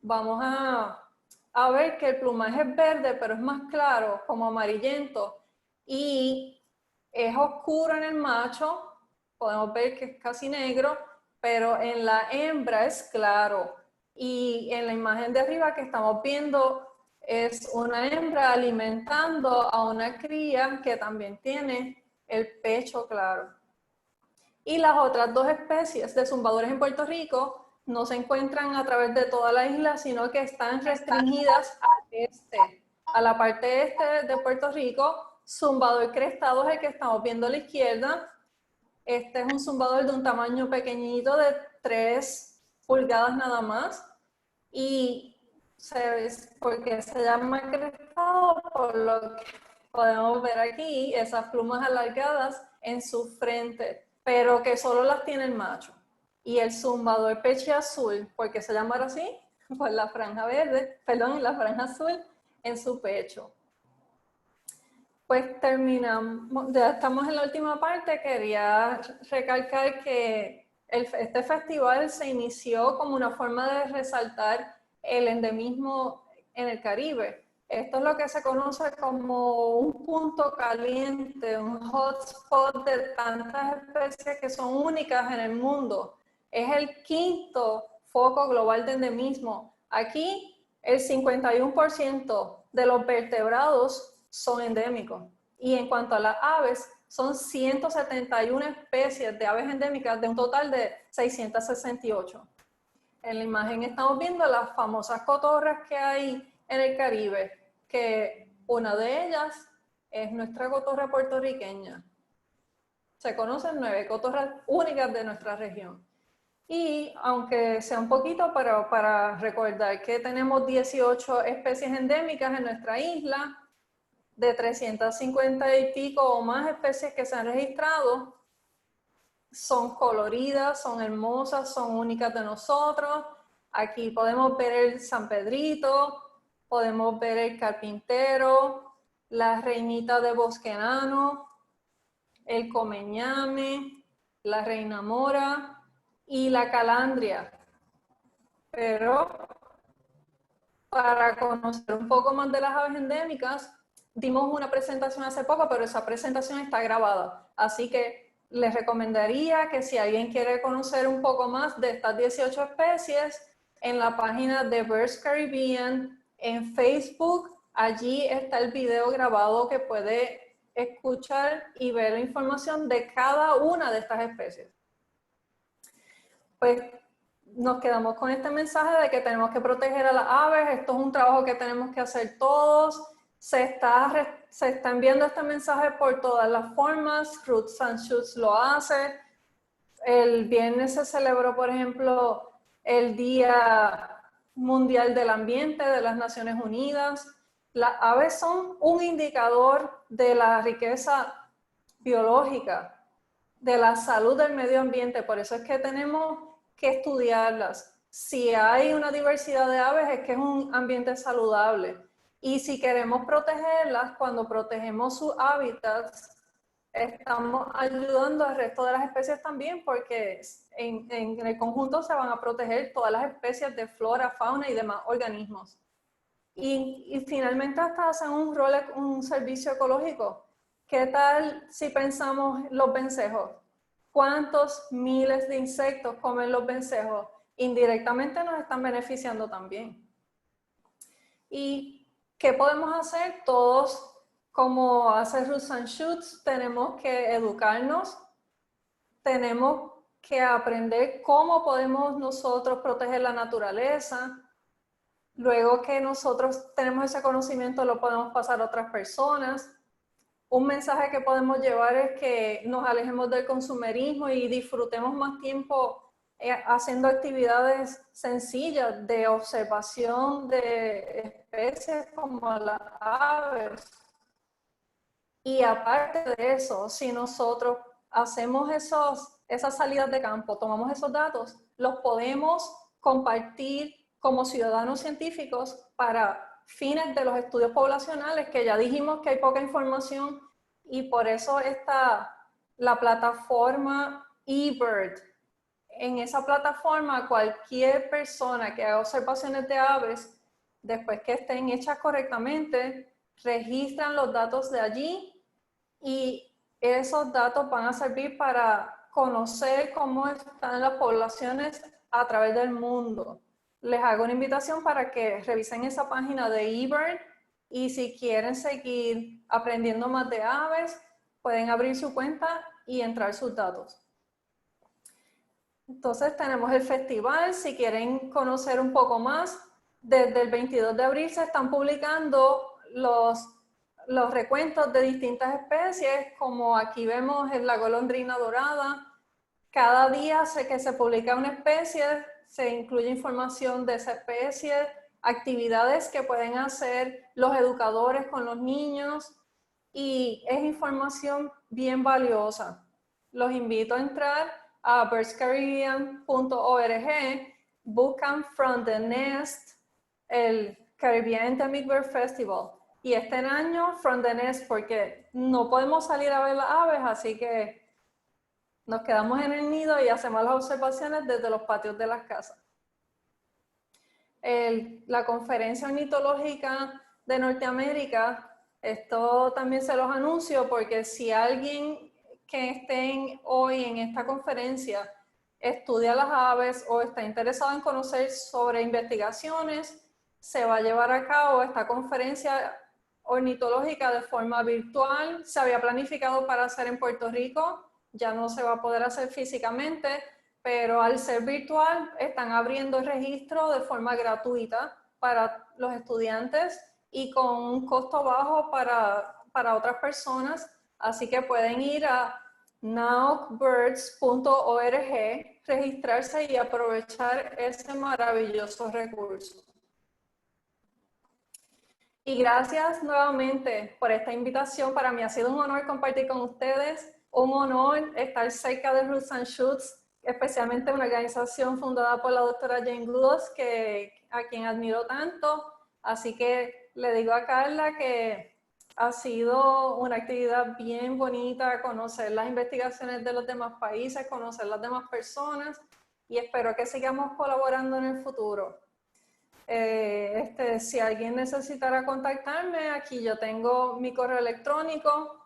Vamos a ver que el plumaje es verde, pero es más claro, como amarillento, y es oscuro en el macho, podemos ver que es casi negro, pero en la hembra es claro. Y en la imagen de arriba que estamos viendo es una hembra alimentando a una cría que también tiene el pecho claro. Y las otras 2 especies de zumbadores en Puerto Rico no se encuentran a través de toda la isla, sino que están restringidas a la parte este de Puerto Rico. Zumbador crestado es el que estamos viendo a la izquierda. Este es un zumbador de un tamaño pequeñito de 3 pulgadas nada más. Y porque se llama crestado, por lo que podemos ver aquí, esas plumas alargadas en su frente, pero que solo las tiene el macho. Y el zumbador peche azul, ¿por qué se llama así? Por la franja verde, perdón, la franja azul en su pecho. Pues terminamos, ya estamos en la última parte. Quería recalcar que este festival se inició como una forma de resaltar el endemismo en el Caribe. Esto es lo que se conoce como un punto caliente, un hotspot de tantas especies que son únicas en el mundo. Es el 5º foco global de endemismo. Aquí el 51% de los vertebrados son endémicos. Y en cuanto a las aves, son 171 especies de aves endémicas de un total de 668. En la imagen estamos viendo las famosas cotorras que hay en el Caribe, que una de ellas es nuestra cotorra puertorriqueña. Se conocen 9 cotorras únicas de nuestra región. Y aunque sea un poquito, pero para recordar que tenemos 18 especies endémicas en nuestra isla, de 350 y pico o más especies que se han registrado, son coloridas, son hermosas, son únicas de nosotros. Aquí podemos ver el San Pedrito, podemos ver el carpintero, la reinita de bosque enano, el comeñame, la reina mora y la calandria. Pero para conocer un poco más de las aves endémicas, dimos una presentación hace poco, pero esa presentación está grabada. Así que les recomendaría que si alguien quiere conocer un poco más de estas 18 especies, en la página de Birds Caribbean, en Facebook, allí está el video grabado que puede escuchar y ver la información de cada una de estas especies. Pues nos quedamos con este mensaje de que tenemos que proteger a las aves. Esto es un trabajo que tenemos que hacer todos. Se está enviando este mensaje por todas las formas. Roots and Shoots lo hace. El viernes se celebró, por ejemplo, el Día Mundial del Ambiente de las Naciones Unidas. Las aves son un indicador de la riqueza biológica, de la salud del medio ambiente, por eso es que tenemos que estudiarlas. Si hay una diversidad de aves es que es un ambiente saludable. Y si queremos protegerlas, cuando protegemos sus hábitats, estamos ayudando al resto de las especies también, porque en el conjunto se van a proteger todas las especies de flora, fauna y demás organismos. Y finalmente hasta hacen un servicio ecológico. ¿Qué tal si pensamos los vencejos? ¿Cuántos miles de insectos comen los vencejos? Indirectamente nos están beneficiando también. ¿Y qué podemos hacer? Todos, como hace Roots and Shoots, tenemos que educarnos, tenemos que aprender cómo podemos nosotros proteger la naturaleza. Luego que nosotros tenemos ese conocimiento, lo podemos pasar a otras personas. Un mensaje que podemos llevar es que nos alejemos del consumerismo y disfrutemos más tiempo haciendo actividades sencillas de observación de especies como las aves. Y aparte de eso, si nosotros hacemos esas salidas de campo, tomamos esos datos, los podemos compartir como ciudadanos científicos para fines de los estudios poblacionales, que ya dijimos que hay poca información y por eso está la plataforma eBird. En esa plataforma, cualquier persona que haga observaciones de aves, después que estén hechas correctamente, registran los datos de allí y esos datos van a servir para conocer cómo están las poblaciones a través del mundo. Les hago una invitación para que revisen esa página de eBird y si quieren seguir aprendiendo más de aves, pueden abrir su cuenta y entrar sus datos. Entonces tenemos el festival, si quieren conocer un poco más, desde el 22 de abril se están publicando los recuentos de distintas especies, como aquí vemos en la golondrina dorada. Cada día que se publica una especie, se incluye información de esa especie, actividades que pueden hacer los educadores con los niños y es información bien valiosa. Los invito a entrar a birdscaribbean.org, buscan From the Nest, el Caribbean Endemic Bird Festival. Y este año From the Nest porque no podemos salir a ver las aves, así que nos quedamos en el nido y hacemos las observaciones desde los patios de las casas. La conferencia ornitológica de Norteamérica, esto también se los anuncio porque si alguien que esté hoy en esta conferencia estudia las aves o está interesado en conocer sobre investigaciones, se va a llevar a cabo esta conferencia ornitológica de forma virtual. Se había planificado para hacer en Puerto Rico, ya no se va a poder hacer físicamente, pero al ser virtual están abriendo el registro de forma gratuita para los estudiantes y con un costo bajo para otras personas, así que pueden ir a nowbirds.org, registrarse y aprovechar ese maravilloso recurso. Y gracias nuevamente por esta invitación. Para mí ha sido un honor compartir con ustedes, un honor estar cerca de Roots and Shoots, especialmente una organización fundada por la doctora Jane Goodall, a quien admiro tanto. Así que le digo a Carla que ha sido una actividad bien bonita, conocer las investigaciones de los demás países, conocer las demás personas y espero que sigamos colaborando en el futuro. Si alguien necesitara contactarme, aquí yo tengo mi correo electrónico.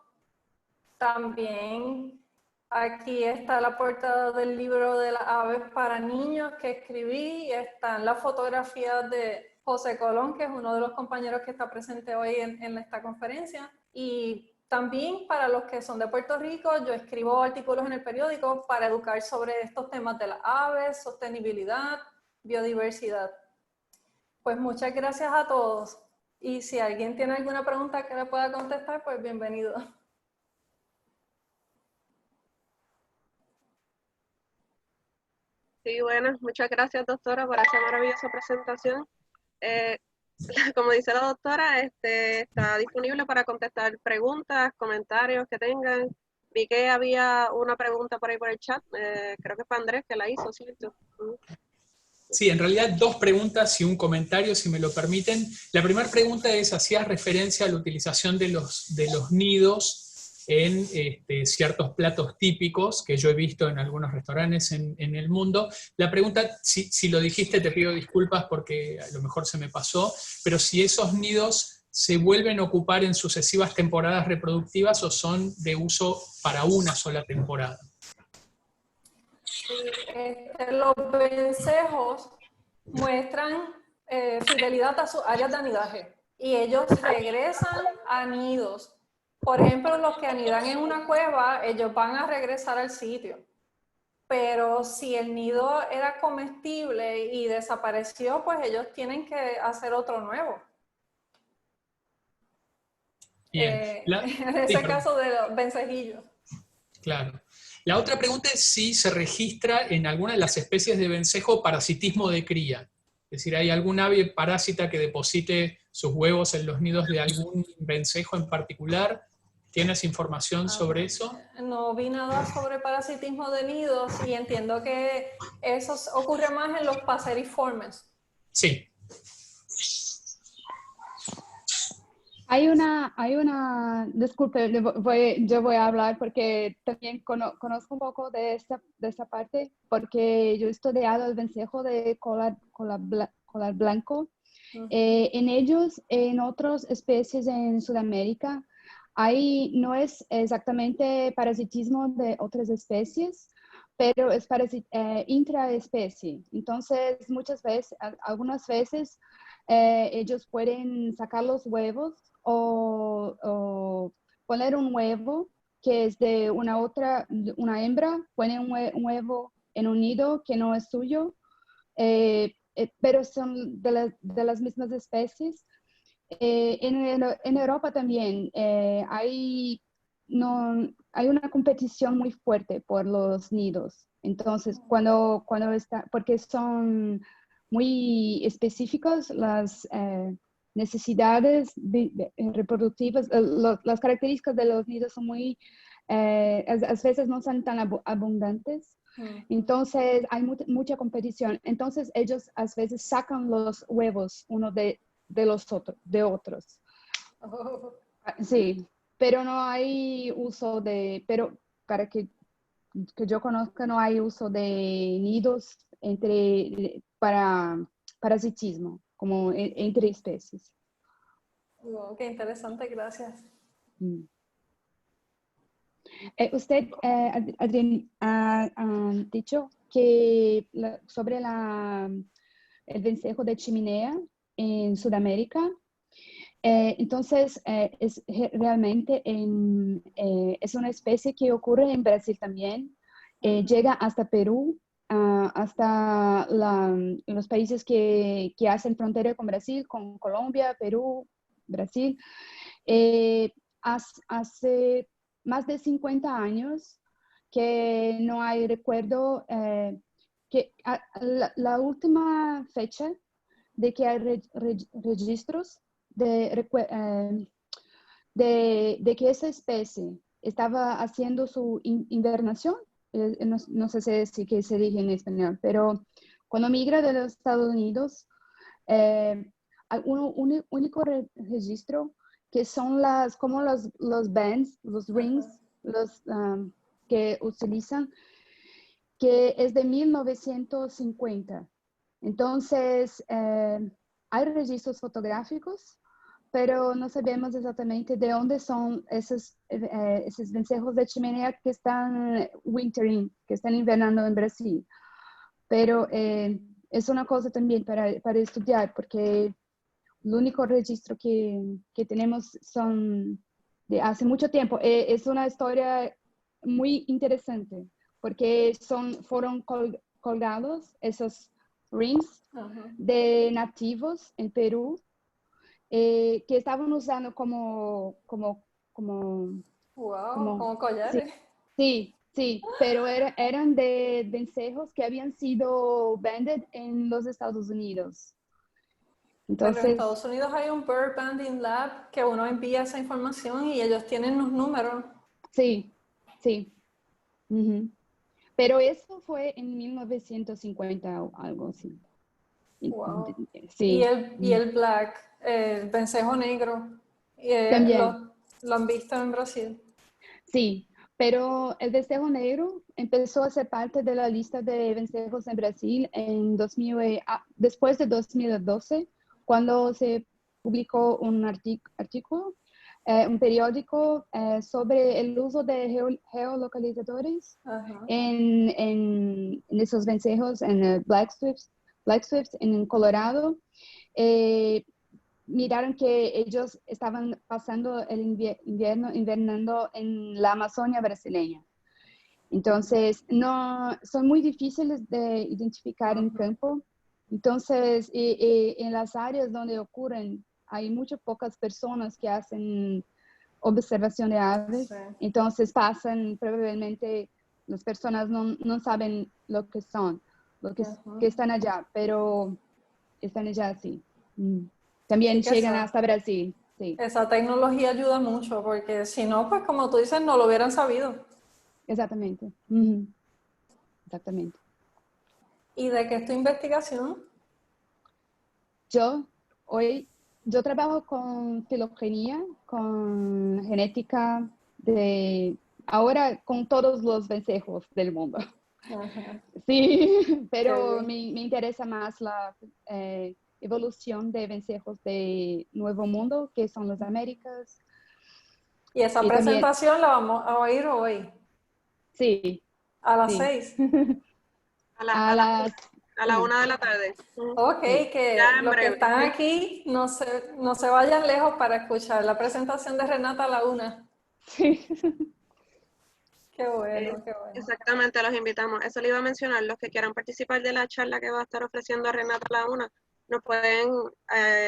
También aquí está la portada del libro de las aves para niños que escribí. Están las fotografías de José Colón, que es uno de los compañeros que está presente hoy en esta conferencia. Y también para los que son de Puerto Rico, yo escribo artículos en el periódico para educar sobre estos temas de las aves, sostenibilidad, biodiversidad. Pues muchas gracias a todos. Y si alguien tiene alguna pregunta que le pueda contestar, pues bienvenido. Sí, bueno, muchas gracias, doctora, por esa maravillosa presentación. como dice la doctora, está disponible para contestar preguntas, comentarios que tengan. Vi que había una pregunta por ahí por el chat, creo que fue Andrés que la hizo, ¿cierto? Sí, en realidad 2 preguntas y un comentario, si me lo permiten. La primera pregunta es, hacías referencia a la utilización de los nidos en ciertos platos típicos que yo he visto en algunos restaurantes en el mundo. La pregunta, si lo dijiste, te pido disculpas porque a lo mejor se me pasó, pero si esos nidos se vuelven a ocupar en sucesivas temporadas reproductivas o son de uso para una sola temporada. Sí, los vencejos muestran fidelidad a sus áreas de anidaje y ellos regresan a nidos. Por ejemplo, los que anidan en una cueva, ellos van a regresar al sitio. Pero si el nido era comestible y desapareció, pues ellos tienen que hacer otro nuevo. Bien. En ese caso de los vencejillos. Claro. La otra pregunta es si se registra en alguna de las especies de vencejo parasitismo de cría. Es decir, ¿hay algún ave parásita que deposite sus huevos en los nidos de algún vencejo en particular? ¿Tienes información sobre eso? No vi nada sobre parasitismo de nidos y entiendo que eso ocurre más en los paseriformes. Sí. Disculpe, yo voy a hablar porque también conozco un poco de esta parte, porque yo he estudiado el vencejo de colar blanco. En ellos, en otras especies en Sudamérica, no es exactamente parasitismo de otras especies, pero es intraespecie. Entonces, algunas veces, ellos pueden sacar los huevos o poner un huevo que es de una hembra, pone un huevo en un nido que no es suyo, pero son de las mismas especies. En Europa también hay una competición muy fuerte por los nidos. Entonces, porque son muy específicos las necesidades reproductivas, las características de los nidos son a veces no son tan abundantes. Entonces hay mucha competición. Entonces ellos a veces sacan los huevos uno de otros. Oh. Sí, pero no hay uso pero para que yo conozca no hay uso de nidos para parasitismo, como entre especies. Oh, qué interesante, gracias. Usted, Adrián, ha dicho que sobre el vencejo de chimenea en Sudamérica. Entonces, realmente es una especie que ocurre en Brasil también. Llega hasta Perú, hasta los países que hacen frontera con Brasil, con Colombia, Perú, Brasil. Hace más de 50 años que no hay recuerdo, que la última fecha de que hay registros de que esa especie estaba haciendo su invernación, no sé si que se dice en español, pero cuando migra de los Estados Unidos, hay un único registro que son como los bands, los rings, que utilizan, que es de 1950. Entonces, hay registros fotográficos, pero no sabemos exactamente de dónde son esos vencejos de chimenea que están wintering, que están invernando en Brasil. Pero es una cosa también para estudiar, porque el único registro que tenemos son de hace mucho tiempo. Es una historia muy interesante, porque fueron colgados esos rings de nativos en Perú, que estaban usando como collares. Sí, pero eran de vencejos que habían sido vendidos en los Estados Unidos. Pero en Entonces, Estados Unidos hay un Bird Banding Lab que uno envía esa información y ellos tienen los números. sí, sí. Ujú. Pero eso fue en 1950 o algo así. Wow. Sí, Y el black, el vencejo negro, también. lo han visto en Brasil. Sí, pero el vencejo negro empezó a ser parte de la lista de vencejos en Brasil en después de 2012, cuando se publicó un artículo, un periódico sobre el uso de geolocalizadores Ajá. en esos vencejos, en Black Swifts en Colorado. Eh, Miraron que ellos estaban pasando el invernando en la Amazonia brasileña. Entonces, no, son muy difíciles de identificar en campo. Entonces, en las áreas donde ocurren, hay muchas pocas personas que hacen observación de aves. Sí. Entonces, pasan, probablemente las personas no saben lo que son, que están allá, pero están allá, sí. También Sí que llegan hasta Brasil, sí, esa tecnología ayuda mucho, porque si no, pues como tú dices, no lo hubieran sabido. exactamente. Ujú, exactamente. ¿Y de qué es tu investigación? Yo yo trabajo con filogenia, con genética ahora con todos los vencejos del mundo. Ajá. Sí, pero Qué me bien. interesa más la evolución de vencejos de Nuevo Mundo, que son las Américas. Y esa Y también, presentación la vamos a oír hoy, sí, a las sí. 6. A las, A la 1 de la tarde. Ok, sí. que Ya en los que breve. están aquí no se vayan lejos para escuchar la presentación de Renata a la 1. Sí. Qué Eh, bueno, qué bueno. Exactamente, los invitamos. Eso le iba a mencionar. Los que quieran participar de la charla que va a estar ofreciendo Renata a la 1, nos pueden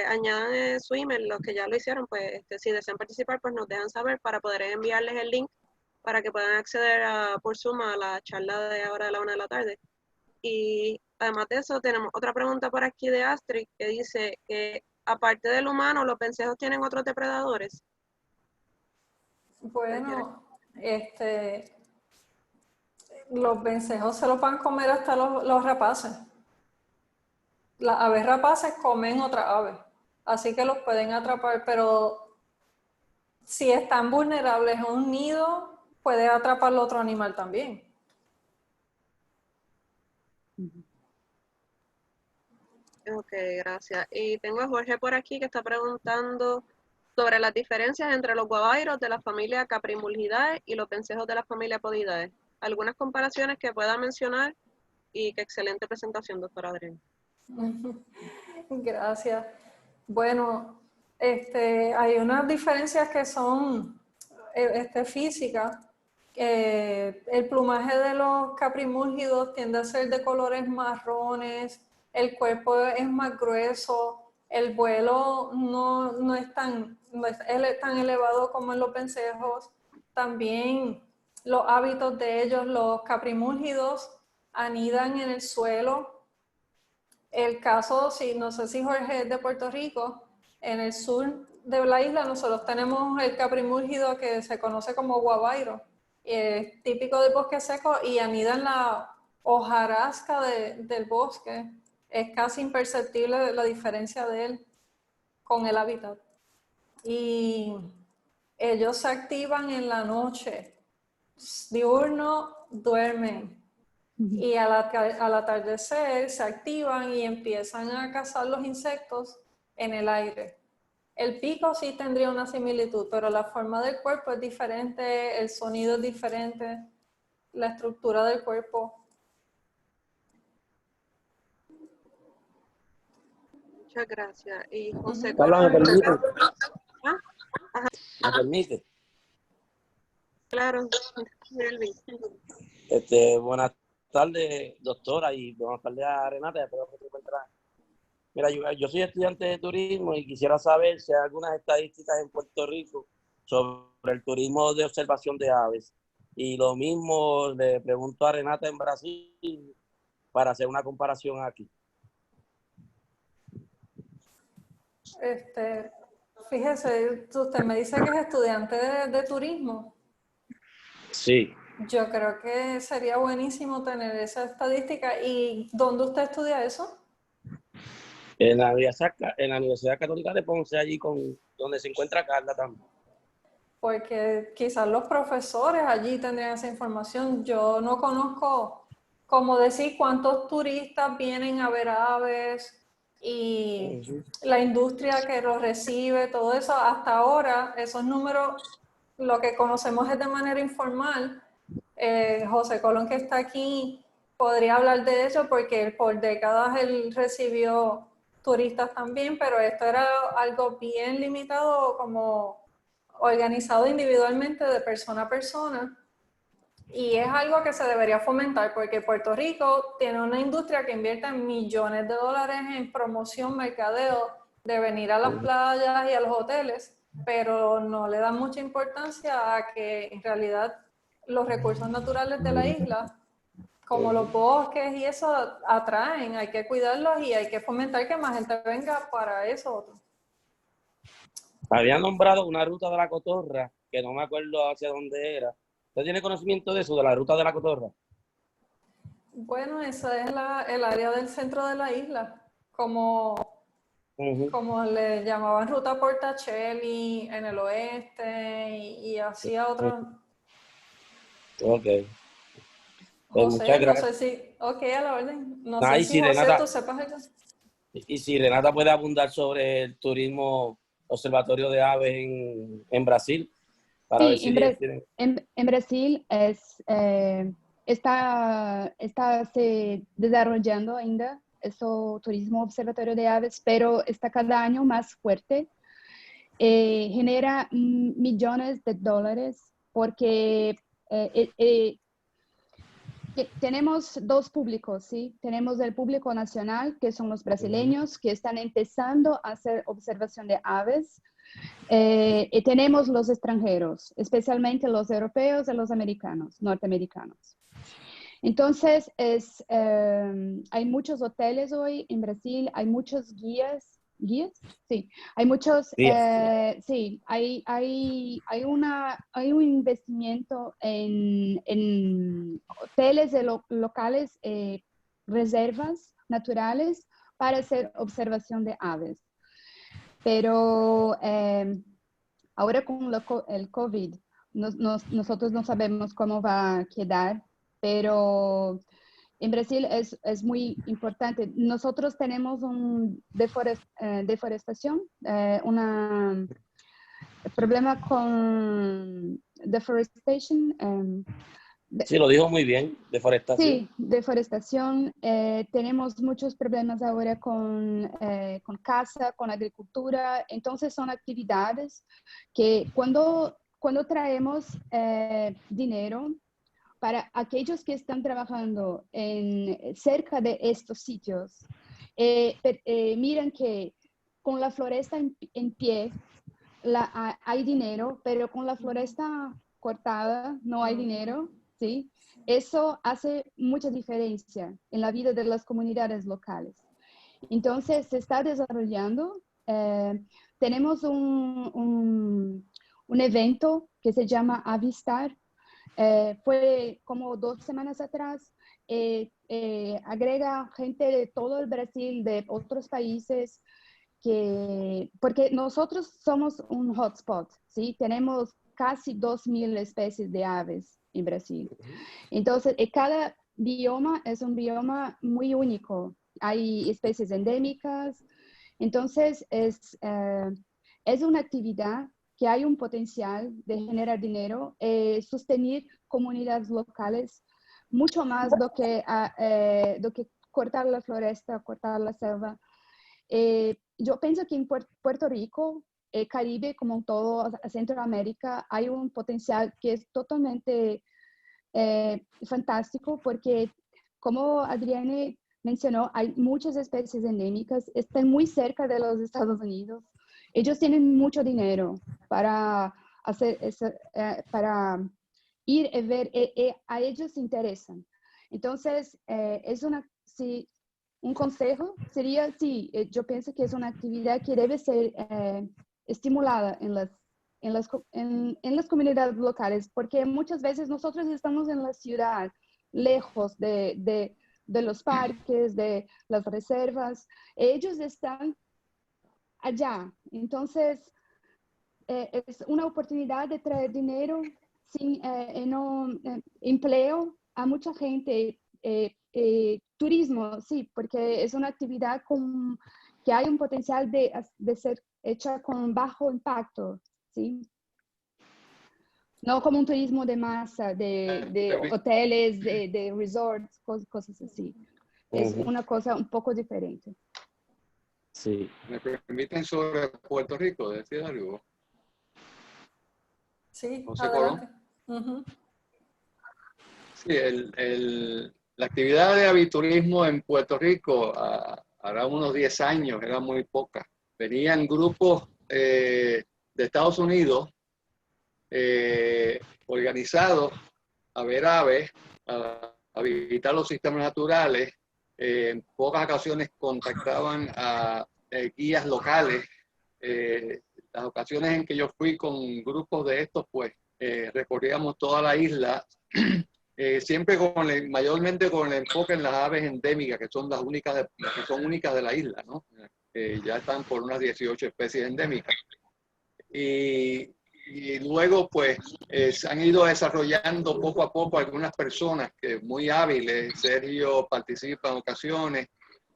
añadir su email. Los que ya lo hicieron, pues si desean participar, pues nos dejan saber para poder enviarles el link para que puedan acceder por Zoom a la charla de ahora de la 1 de la tarde. Y además de eso, tenemos otra pregunta por aquí de Astrid que dice que aparte del humano, los vencejos tienen otros depredadores. Bueno, los vencejos se los van a comer hasta los rapaces. Las aves rapaces comen otra ave, así que los pueden atrapar, pero si están vulnerables a un nido, puede atraparlo otro animal también. Ok, gracias. Y tengo a Jorge por aquí que está preguntando sobre las diferencias entre los guavairos de la familia Caprimulgidae y los vencejos de la familia Podidae. Algunas comparaciones que pueda mencionar y qué excelente presentación, doctora Adriana. Gracias. Bueno, hay unas diferencias que son físicas. El plumaje de los caprimúlgidos tiende a ser de colores marrones, el cuerpo es más grueso, el vuelo no es tan elevado como en los vencejos. También los hábitos de ellos, los caprimúlgidos, anidan en el suelo. El caso, no sé si Jorge es de Puerto Rico, en el sur de la isla nosotros tenemos el caprimúlgido que se conoce como guavairo, es típico del bosque seco y anida en la hojarasca del bosque. Es casi imperceptible la diferencia de él con el hábitat. Y ellos se activan en la noche, diurno duermen. Y al atardecer se activan y empiezan a cazar los insectos en el aire. El pico sí tendría una similitud, pero la forma del cuerpo es diferente, el sonido es diferente, la estructura del cuerpo. Muchas gracias. Y José Carla, ¿me Cortés. permite? ¿Ah? Ajá, ¿Me permite? claro. Melvin. Buenas tardes, doctora, y buenas tardes a Renata. Espero que te encuentres. Mira, yo soy estudiante de turismo y quisiera saber si hay algunas estadísticas en Puerto Rico sobre el turismo de observación de aves. Y lo mismo le pregunto a Renata en Brasil para hacer una comparación aquí. Fíjese, usted me dice que es estudiante de turismo. Sí, Yo creo que sería buenísimo tener esa estadística. ¿Y dónde usted estudia eso? en la Universidad Católica de Ponce, allí donde se encuentra Carla también. Porque quizás los profesores allí tendrían esa información. Yo no conozco, como decir, cuántos turistas vienen a ver aves y la industria que los recibe, todo eso. Hasta ahora, esos números, lo que conocemos es de manera informal. José Colón, que está aquí, podría hablar de eso porque por décadas él recibió turistas también, pero esto era algo bien limitado, como organizado individualmente de persona a persona, y es algo que se debería fomentar porque Puerto Rico tiene una industria que invierte millones de dólares en promoción, mercadeo, de venir a las playas y a los hoteles, pero no le dan mucha importancia a que en realidad los recursos naturales de la isla, como los bosques y eso, atraen, hay que cuidarlos y hay que fomentar que más gente venga para eso. Había nombrado una ruta de la cotorra, que no me acuerdo hacia dónde era. ¿Usted tiene conocimiento de eso, de la ruta de la cotorra? Bueno, esa es el área del centro de la isla, como como le llamaban Ruta Portacelli en el oeste y hacía otros. Ok. Pues muchas José, no sé gracias. si, ok, a la orden, no sé Y si si José, Renata, tú sepas algo. y si Renata puede abundar sobre el turismo observatorio de aves en Brasil, para ver Sí, si ellos tienen. En Brasil está se desarrollando ainda eso turismo observatorio de aves, pero está cada año más fuerte. Genera millones de dólares porque tenemos dos públicos, ¿sí? Tenemos el público nacional, que son los brasileños, que están empezando a hacer observación de aves. Y tenemos los extranjeros, especialmente los europeos y los americanos, norteamericanos. Entonces, hay muchos hoteles hoy en Brasil, hay muchos guías, sí, hay muchos, sí, hay un investimiento en hoteles locales, reservas naturales para hacer observación de aves. Pero ahora con el COVID, nosotros no sabemos cómo va a quedar, pero en Brasil es muy importante. Nosotros tenemos un deforestación, un problema con deforestation. Sí, lo dijo muy bien, deforestación. Sí, deforestación. Tenemos muchos problemas ahora con caza, con agricultura. Entonces son actividades que cuando traemos dinero para aquellos que están trabajando cerca de estos sitios, miran que con la floresta en pie hay dinero, pero con la floresta cortada no hay dinero, ¿sí? Eso hace mucha diferencia en la vida de las comunidades locales. Entonces, se está desarrollando. Tenemos un evento que se llama Avistar. Fue como 2 semanas atrás. Agrega gente de todo el Brasil, de otros países, porque nosotros somos un hotspot, ¿sí? Tenemos casi 2.000 especies de aves en Brasil. Entonces, cada bioma es un bioma muy único. Hay especies endémicas. Entonces, es una actividad que hay un potencial de generar dinero, sostener comunidades locales, mucho más do que cortar la floresta, cortar la selva. Yo pienso que en Puerto Rico, Caribe como un todo, Centroamérica, hay un potencial que es totalmente fantástico porque, como Adriane mencionó, hay muchas especies endémicas, están muy cerca de los Estados Unidos. Ellos tienen mucho dinero para hacer eso, para ir a ver, a ellos se interesan. Entonces, es un consejo sería, sí, yo pienso que es una actividad que debe ser estimulada en las comunidades locales, porque muchas veces nosotros estamos en la ciudad, lejos de los parques, de las reservas. Ellos están allá. Entonces, es una oportunidad de traer dinero sin empleo a mucha gente. Turismo, sí, porque es una actividad que hay un potencial de ser hecha con bajo impacto, ¿sí? No como un turismo de masa, de hoteles, de resorts, cosas así. Es una cosa un poco diferente. Sí. ¿Me permiten sobre Puerto Rico decir algo? Sí, José Colón. adelante. Uh-huh. Sí, la actividad de aviturismo en Puerto Rico hará unos 10 años era muy poca. Venían grupos de Estados Unidos organizados a ver aves, a visitar los sistemas naturales. En pocas ocasiones contactaban a guías locales. Las ocasiones en que yo fui con grupos de estos, pues recorríamos toda la isla, siempre mayormente con el enfoque en las aves endémicas, que son las que son únicas de la isla, ¿no? Ya están por unas 18 especies endémicas. Y luego, pues, se han ido desarrollando poco a poco algunas personas que muy hábiles. Sergio participa en ocasiones.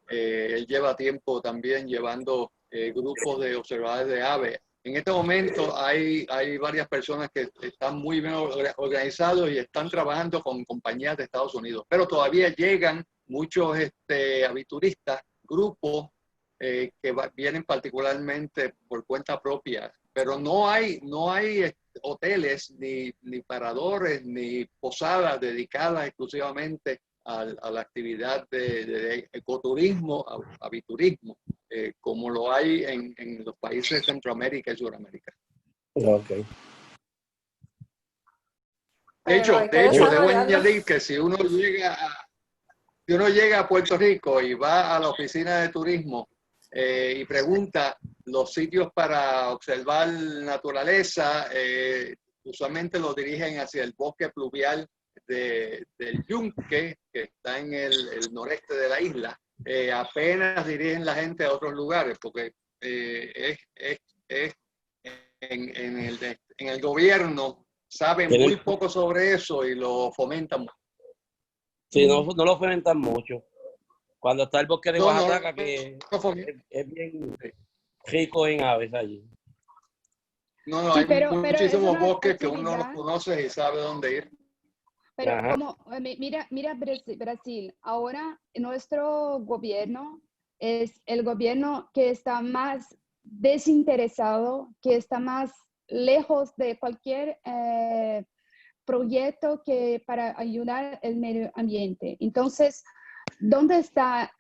Él lleva tiempo también llevando grupos de observadores de aves. En este momento hay varias personas que están muy bien organizados y están trabajando con compañías de Estados Unidos. Pero todavía llegan muchos avituristas, grupos que vienen particularmente por cuenta propia. Pero no hay hoteles, ni paradores, ni posadas dedicadas exclusivamente a la actividad de ecoturismo, aviturismo, como lo hay en los países de Centroamérica y Sudamérica. Okay. De hecho, debo añadir que si uno llega a Puerto Rico y va a la oficina de turismo y pregunta los sitios para observar naturaleza, usualmente lo dirigen hacia el bosque pluvial del Yunque, que está en el noreste de la isla. Apenas dirigen la gente a otros lugares, porque en el gobierno saben muy poco sobre eso y lo fomentan. Sí, no lo fomentan mucho. Cuando está el bosque de Oaxaca, que es bien rico en aves allí. No, sí, hay muchísimos bosques que uno no conoce y sabe dónde ir. Pero como, mira Brasil, ahora nuestro gobierno es el gobierno que está más desinteresado, que está más lejos de cualquier proyecto para ayudar al medio ambiente. Entonces, ¿dónde está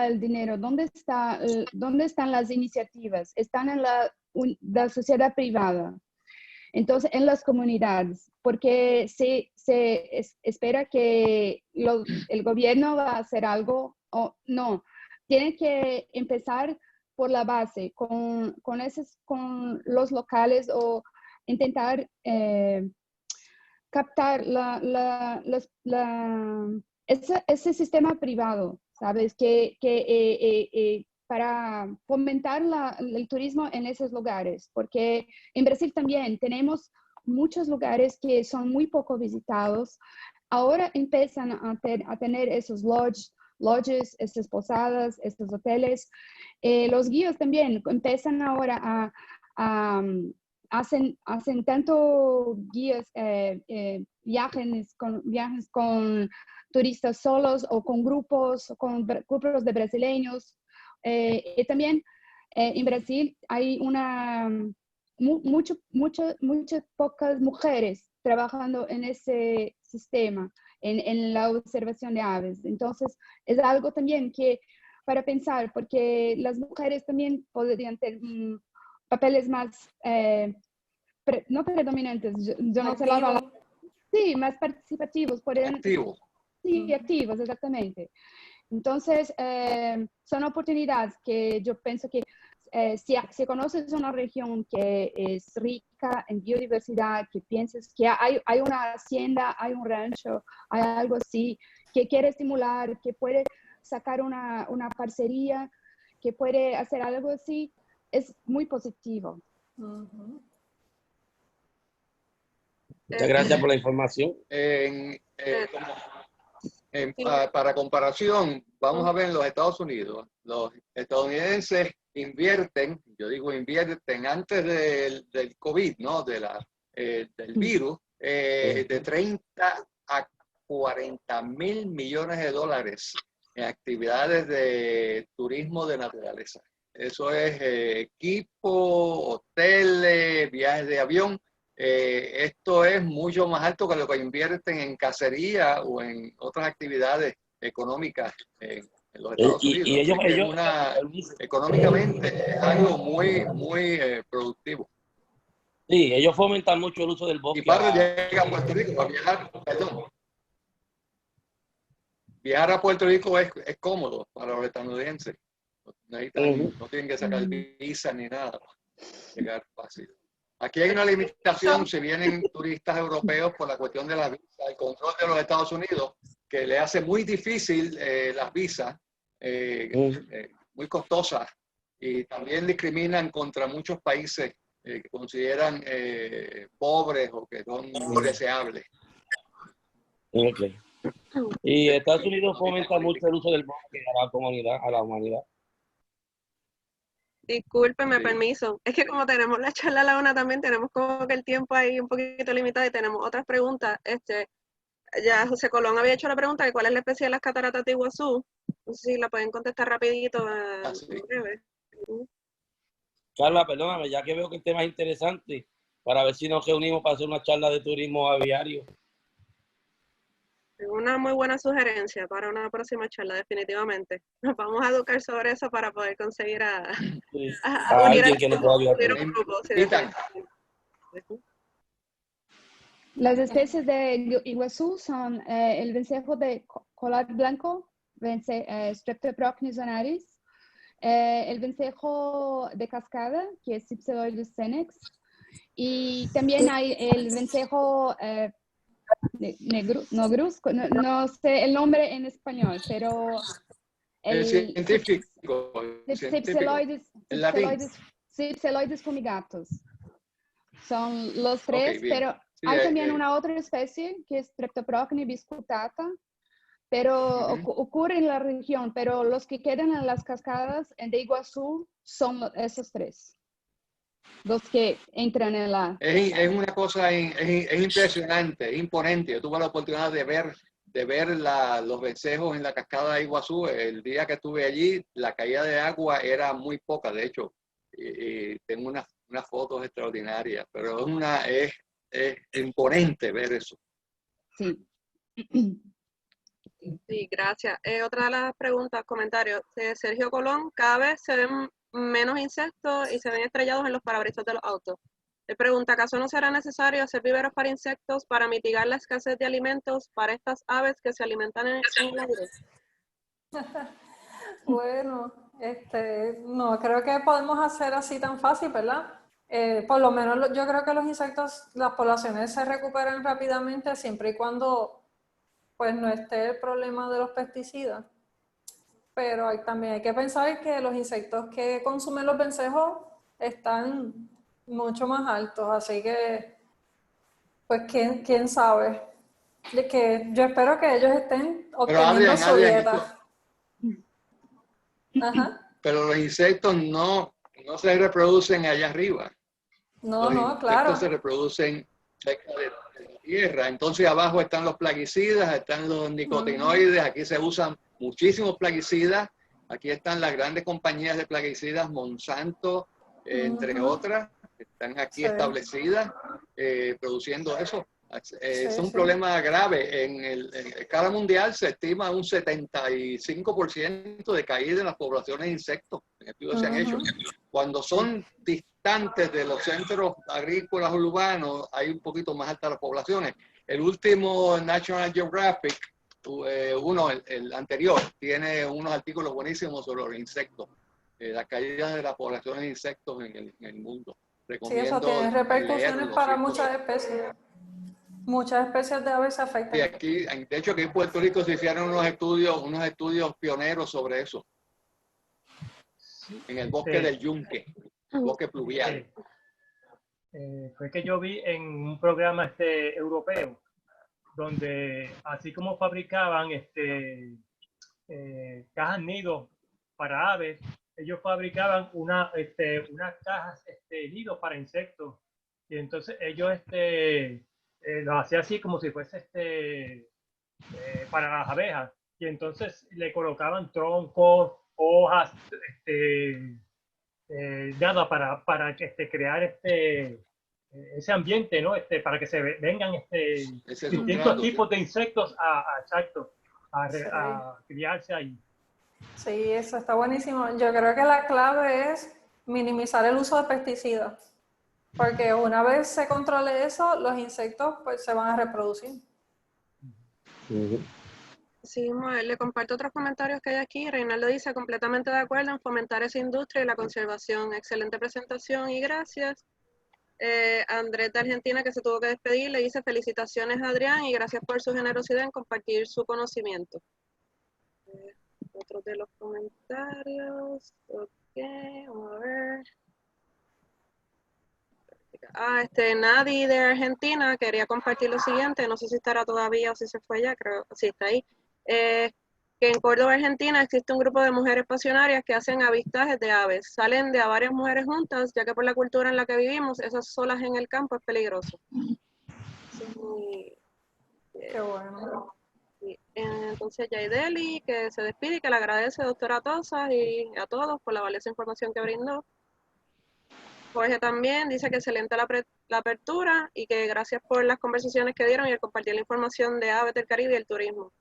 el dinero? ¿Dónde están las iniciativas? Están en la sociedad privada. Entonces, en las comunidades, porque se espera que el gobierno va a hacer algo o no. Tiene que empezar por la base, con los locales o intentar captar ese sistema privado, ¿sabes? Para fomentar el turismo en esos lugares, porque en Brasil también tenemos muchos lugares que son muy poco visitados. Ahora empiezan a tener esos lodges, esas posadas, estos hoteles. Los guías también empiezan ahora hacen tanto guías, viajes con turistas solos o con grupos de brasileños. Y también en Brasil hay muchas pocas mujeres trabajando en ese sistema, en la observación de aves. Entonces, es algo también que para pensar, porque las mujeres también podrían tener papeles más, no predominantes, yo no sé la palabra. Sí, más participativos. Activos. Sí, activos, exactamente. Entonces, son oportunidades que yo pienso que si conoces una región que es rica en biodiversidad, que piensas que hay una hacienda, hay un rancho, hay algo así, que quiere estimular, que puede sacar una parcería, que puede hacer algo así, es muy positivo. Ujú. Muchas gracias por la información. Para comparación, vamos a ver en los Estados Unidos. Los estadounidenses invierten, yo digo invierten antes del COVID, ¿no? Del virus, de 30 a 40 mil millones de dólares en actividades de turismo de naturaleza. Eso es equipo, hoteles, viajes de avión. Esto es mucho más alto que lo que invierten en cacería o en otras actividades económicas en los Estados Unidos. Y ellos, Económicamente es algo muy, muy productivo. sí, ellos fomentan mucho el uso del bosque. Y Parra llega a Puerto Rico para viajar, perdón. Viajar a Puerto Rico es cómodo para los estadounidenses. No tienen que sacar visa ni nada. Llegar fácil. Aquí hay una limitación si vienen turistas europeos por la cuestión de la visa, el control de los Estados Unidos, que le hace muy difícil las visas, muy costosas, y también discriminan contra muchos países que consideran pobres o que son indeseables. Okay. Y Estados Unidos fomenta mucho el uso del bosque a la comunidad, a la humanidad. Discúlpeme, Sí. permiso. Es que como tenemos la charla a la una también, tenemos como que el tiempo ahí un poquito limitado y tenemos otras preguntas. Ya José Colón había hecho la pregunta de cuál es la especie de las cataratas de Iguazú. No sé si la pueden contestar rapidito, Sí. breve. Carla, perdóname, ya que veo que el tema es interesante, para ver si nos reunimos para hacer una charla de turismo aviario. Es una muy buena sugerencia para una próxima charla, definitivamente. Nos vamos a educar sobre eso para poder conseguir Sí, a unir alguien que nos pueda ayudar. unir un grupo. Sí, Las especies de Iguazú son el vencejo de colar blanco, Streptoprochnus zonaris, el vencejo de cascada, que es Cypseloides senex, y también hay el vencejo negruzco, no sé el nombre en español, pero El científico. Cypseloides fumigatus. Son los tres, Okay, bien. pero Sí, hay también una otra especie que es Streptoprocne biscutata, pero ocurre en la región, pero los que quedan en las cascadas de Iguazú son esos tres, los que entran en la... Es una cosa, es impresionante, es imponente. Yo tuve la oportunidad de ver los vencejos en la cascada de Iguazú. El día que estuve allí, la caída de agua era muy poca, de hecho. Y tengo unas fotos extraordinarias, pero es imponente ver eso. Sí. Sí, gracias. Otra de las preguntas, comentarios de Sergio Colón: cada vez se ven menos insectos y se ven estrellados en los parabrisas de los autos. Él pregunta: ¿acaso no será necesario hacer viveros para insectos para mitigar la escasez de alimentos para estas aves que se alimentan en el aire? Bueno, no creo que podemos hacer así tan fácil, ¿verdad? Por lo menos yo creo que los insectos, las poblaciones se recuperan rápidamente siempre y cuando pues no esté el problema de los pesticidas. Pero también hay que pensar que los insectos que consumen los vencejos están mucho más altos, así que pues quién sabe. Que yo espero que ellos estén obteniendo su dieta. Ajá. Pero los insectos no se reproducen allá arriba. No, Los claro. insectos se reproducen cerca de la tierra. Entonces abajo están los plaguicidas, están los nicotinoides. Aquí se usan muchísimos plaguicidas. Aquí están las grandes compañías de plaguicidas, Monsanto, entre otras, están aquí establecidas produciendo eso. Es un problema grave. En escala mundial se estima un 75% de caída en las poblaciones de insectos. Estudios se han hecho. Cuando son distantes de los centros agrícolas urbanos, hay un poquito más altas las poblaciones. El último National Geographic el anterior, tiene unos artículos buenísimos sobre los insectos, la caída de la población de insectos en el mundo. Sí, Recomiendo eso tiene repercusiones leerlo, para sí, muchas especies. Muchas especies de aves se y afectan. aquí, de hecho, aquí en Puerto Rico se hicieron unos estudios pioneros sobre eso, en el bosque del Yunque, bosque pluvial. Fue que yo vi en un programa europeo, donde así como fabricaban cajas nidos para aves, ellos fabricaban unas cajas nidos para insectos, y entonces ellos lo hacían así como si fuese para las abejas, y entonces le colocaban troncos, hojas, nada para crear ese ambiente, ¿no? Para que se vengan Ese distintos sustrato, tipos de insectos Sí. a criarse ahí. Sí, eso está buenísimo. Yo creo que la clave es minimizar el uso de pesticidas, porque una vez se controle eso, los insectos pues se van a reproducir. Sí, le comparto otros comentarios que hay aquí. Reinaldo dice, completamente de acuerdo en fomentar esa industria y la conservación. Excelente presentación y gracias. Andrés de Argentina, que se tuvo que despedir, le dice felicitaciones a Adrián y gracias por su generosidad en compartir su conocimiento. Otro de los comentarios. Ok, vamos a ver. Nadie de Argentina quería compartir lo siguiente, no sé si estará todavía o si se fue ya, creo, sí está ahí. Que en Córdoba, Argentina, existe un grupo de mujeres pasionarias que hacen avistajes de aves. Salen de a varias mujeres juntas, ya que por la cultura en la que vivimos, esas solas en el campo es peligroso. Sí. Qué bueno. Entonces, Yaideli, que se despide y que le agradece a doctora Tosas y a todos por la valiosa información que brindó. Jorge también dice que excelente la apertura y que gracias por las conversaciones que dieron y el compartir la información de aves del Caribe y el turismo.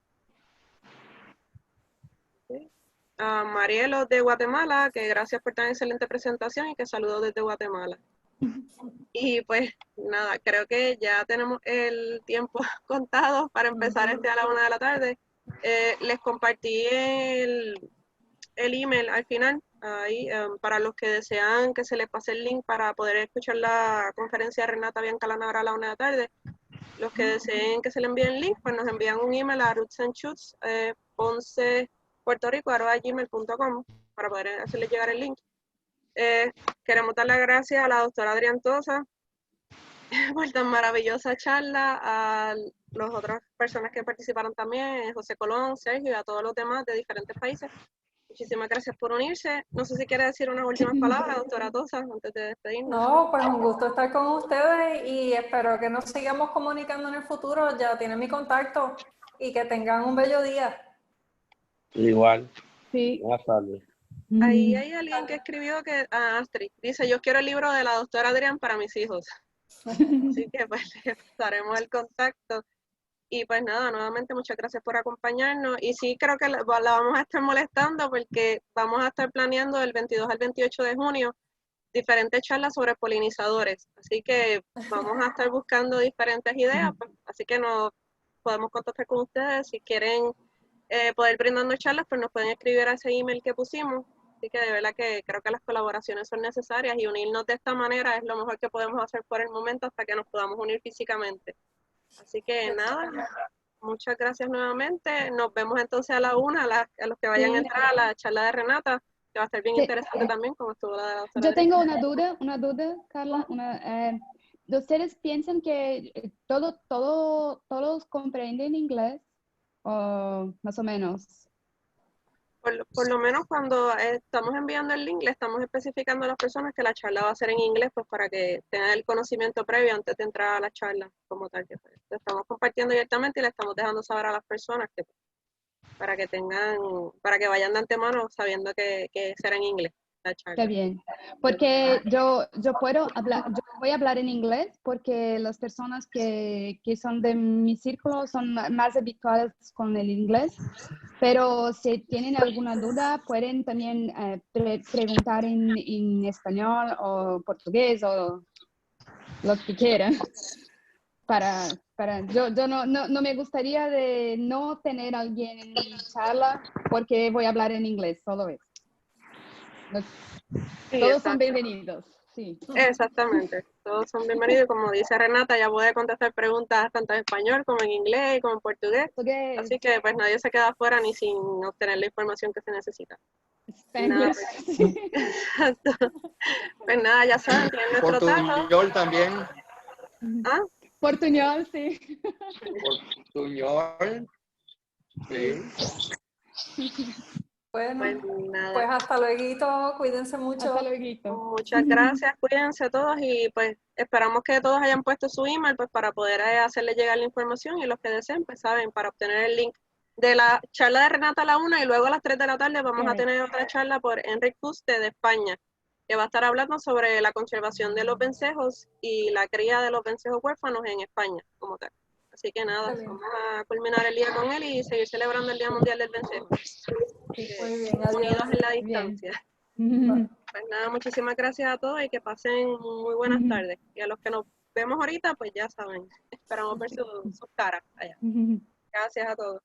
Okay. Marielo de Guatemala, que gracias por tan excelente presentación y que saludos desde Guatemala. Y pues nada, creo que ya tenemos el tiempo contado para empezar a la 1 de la tarde. Les compartí el email al final, ahí, para los que desean que se les pase el link para poder escuchar la conferencia de Renata Biancalanabra a la 1 de la tarde. Los que deseen que se le envíe el link, pues nos envían un email a rootsandshoots.poncepuertorico@gmail.com para poder hacerles llegar el link. Queremos dar las gracias a la doctora Adrián Tosa por tan maravillosa charla, a las otras personas que participaron también, José Colón, Sergio y a todos los demás de diferentes países. Muchísimas gracias por unirse. No sé si quiere decir unas últimas palabras, doctora Tosa, antes de despedirnos. No, pues un gusto estar con ustedes y espero que nos sigamos comunicando en el futuro. Ya tienen mi contacto y que tengan un bello día. Igual. Sí. Buenas tardes. Ahí hay alguien que escribió que, Astrid, dice, yo quiero el libro de la doctora Adrián para mis hijos. Así que pues le daremos el contacto. Y pues nada, nuevamente muchas gracias por acompañarnos. Y sí, creo que la vamos a estar molestando porque vamos a estar planeando del 22 al 28 de junio diferentes charlas sobre polinizadores. Así que vamos a estar buscando diferentes ideas. Pues, así que nos podemos contactar con ustedes. Si quieren poder brindando charlas, pues nos pueden escribir a ese email que pusimos. Así que de verdad que creo que las colaboraciones son necesarias y unirnos de esta manera es lo mejor que podemos hacer por el momento hasta que nos podamos unir físicamente. Así que nada, muchas gracias nuevamente. Nos vemos entonces a la 1, a los que vayan a entrar a la charla de Renata, que va a estar bien interesante también, como estuvo la de la doctora. Yo tengo una duda, Carla. ¿Ustedes piensan que todos comprenden inglés? ¿O más o menos? Por lo menos cuando estamos enviando el link, le estamos especificando a las personas que la charla va a ser en inglés, pues para que tengan el conocimiento previo antes de entrar a la charla como tal. Que lo estamos compartiendo directamente y le estamos dejando saber a las personas que para que vayan de antemano sabiendo que será en inglés la charla. Está bien, porque yo voy a hablar en inglés porque las personas que son de mi círculo son más habituadas con el inglés, pero si tienen alguna duda pueden también preguntar en español o portugués o lo que quieran. yo no me gustaría de no tener a alguien en mi charla porque voy a hablar en inglés, solo eso. Sí, Todos son exacto. bienvenidos, sí. Exactamente, todos son bienvenidos. Como dice Renata, ya puede contestar preguntas tanto en español como en inglés, como en portugués. Portugués, Así que pues nadie se queda afuera ni sin obtener la información que se necesita. Nada, Spanglish. exacto. Pues nada, ya saben, tienen nuestro tajo. Portuñol también. ¿Ah? Portuñol, sí. Portuñol. Sí. Bueno, Pues nada. pues hasta luego, cuídense mucho. Hasta luego. Muchas gracias, cuídense todos y pues esperamos que todos hayan puesto su email pues para poder hacerle llegar la información y los que deseen pues saben, para obtener el link de la charla de Renata a la 1 y luego a las 3 de la tarde vamos a tener otra charla por Enric Juste de España, que va a estar hablando sobre la conservación de los vencejos y la cría de los vencejos huérfanos en España como tal. Así que nada, vamos a culminar el día con él y seguir celebrando el Día Mundial del Vencejo. Muy bien, adiós. Unidos en la Bien. distancia. Pues nada, muchísimas gracias a todos y que pasen muy buenas tardes. Y a los que nos vemos ahorita, pues ya saben, esperamos ver sus caras allá. Gracias a todos.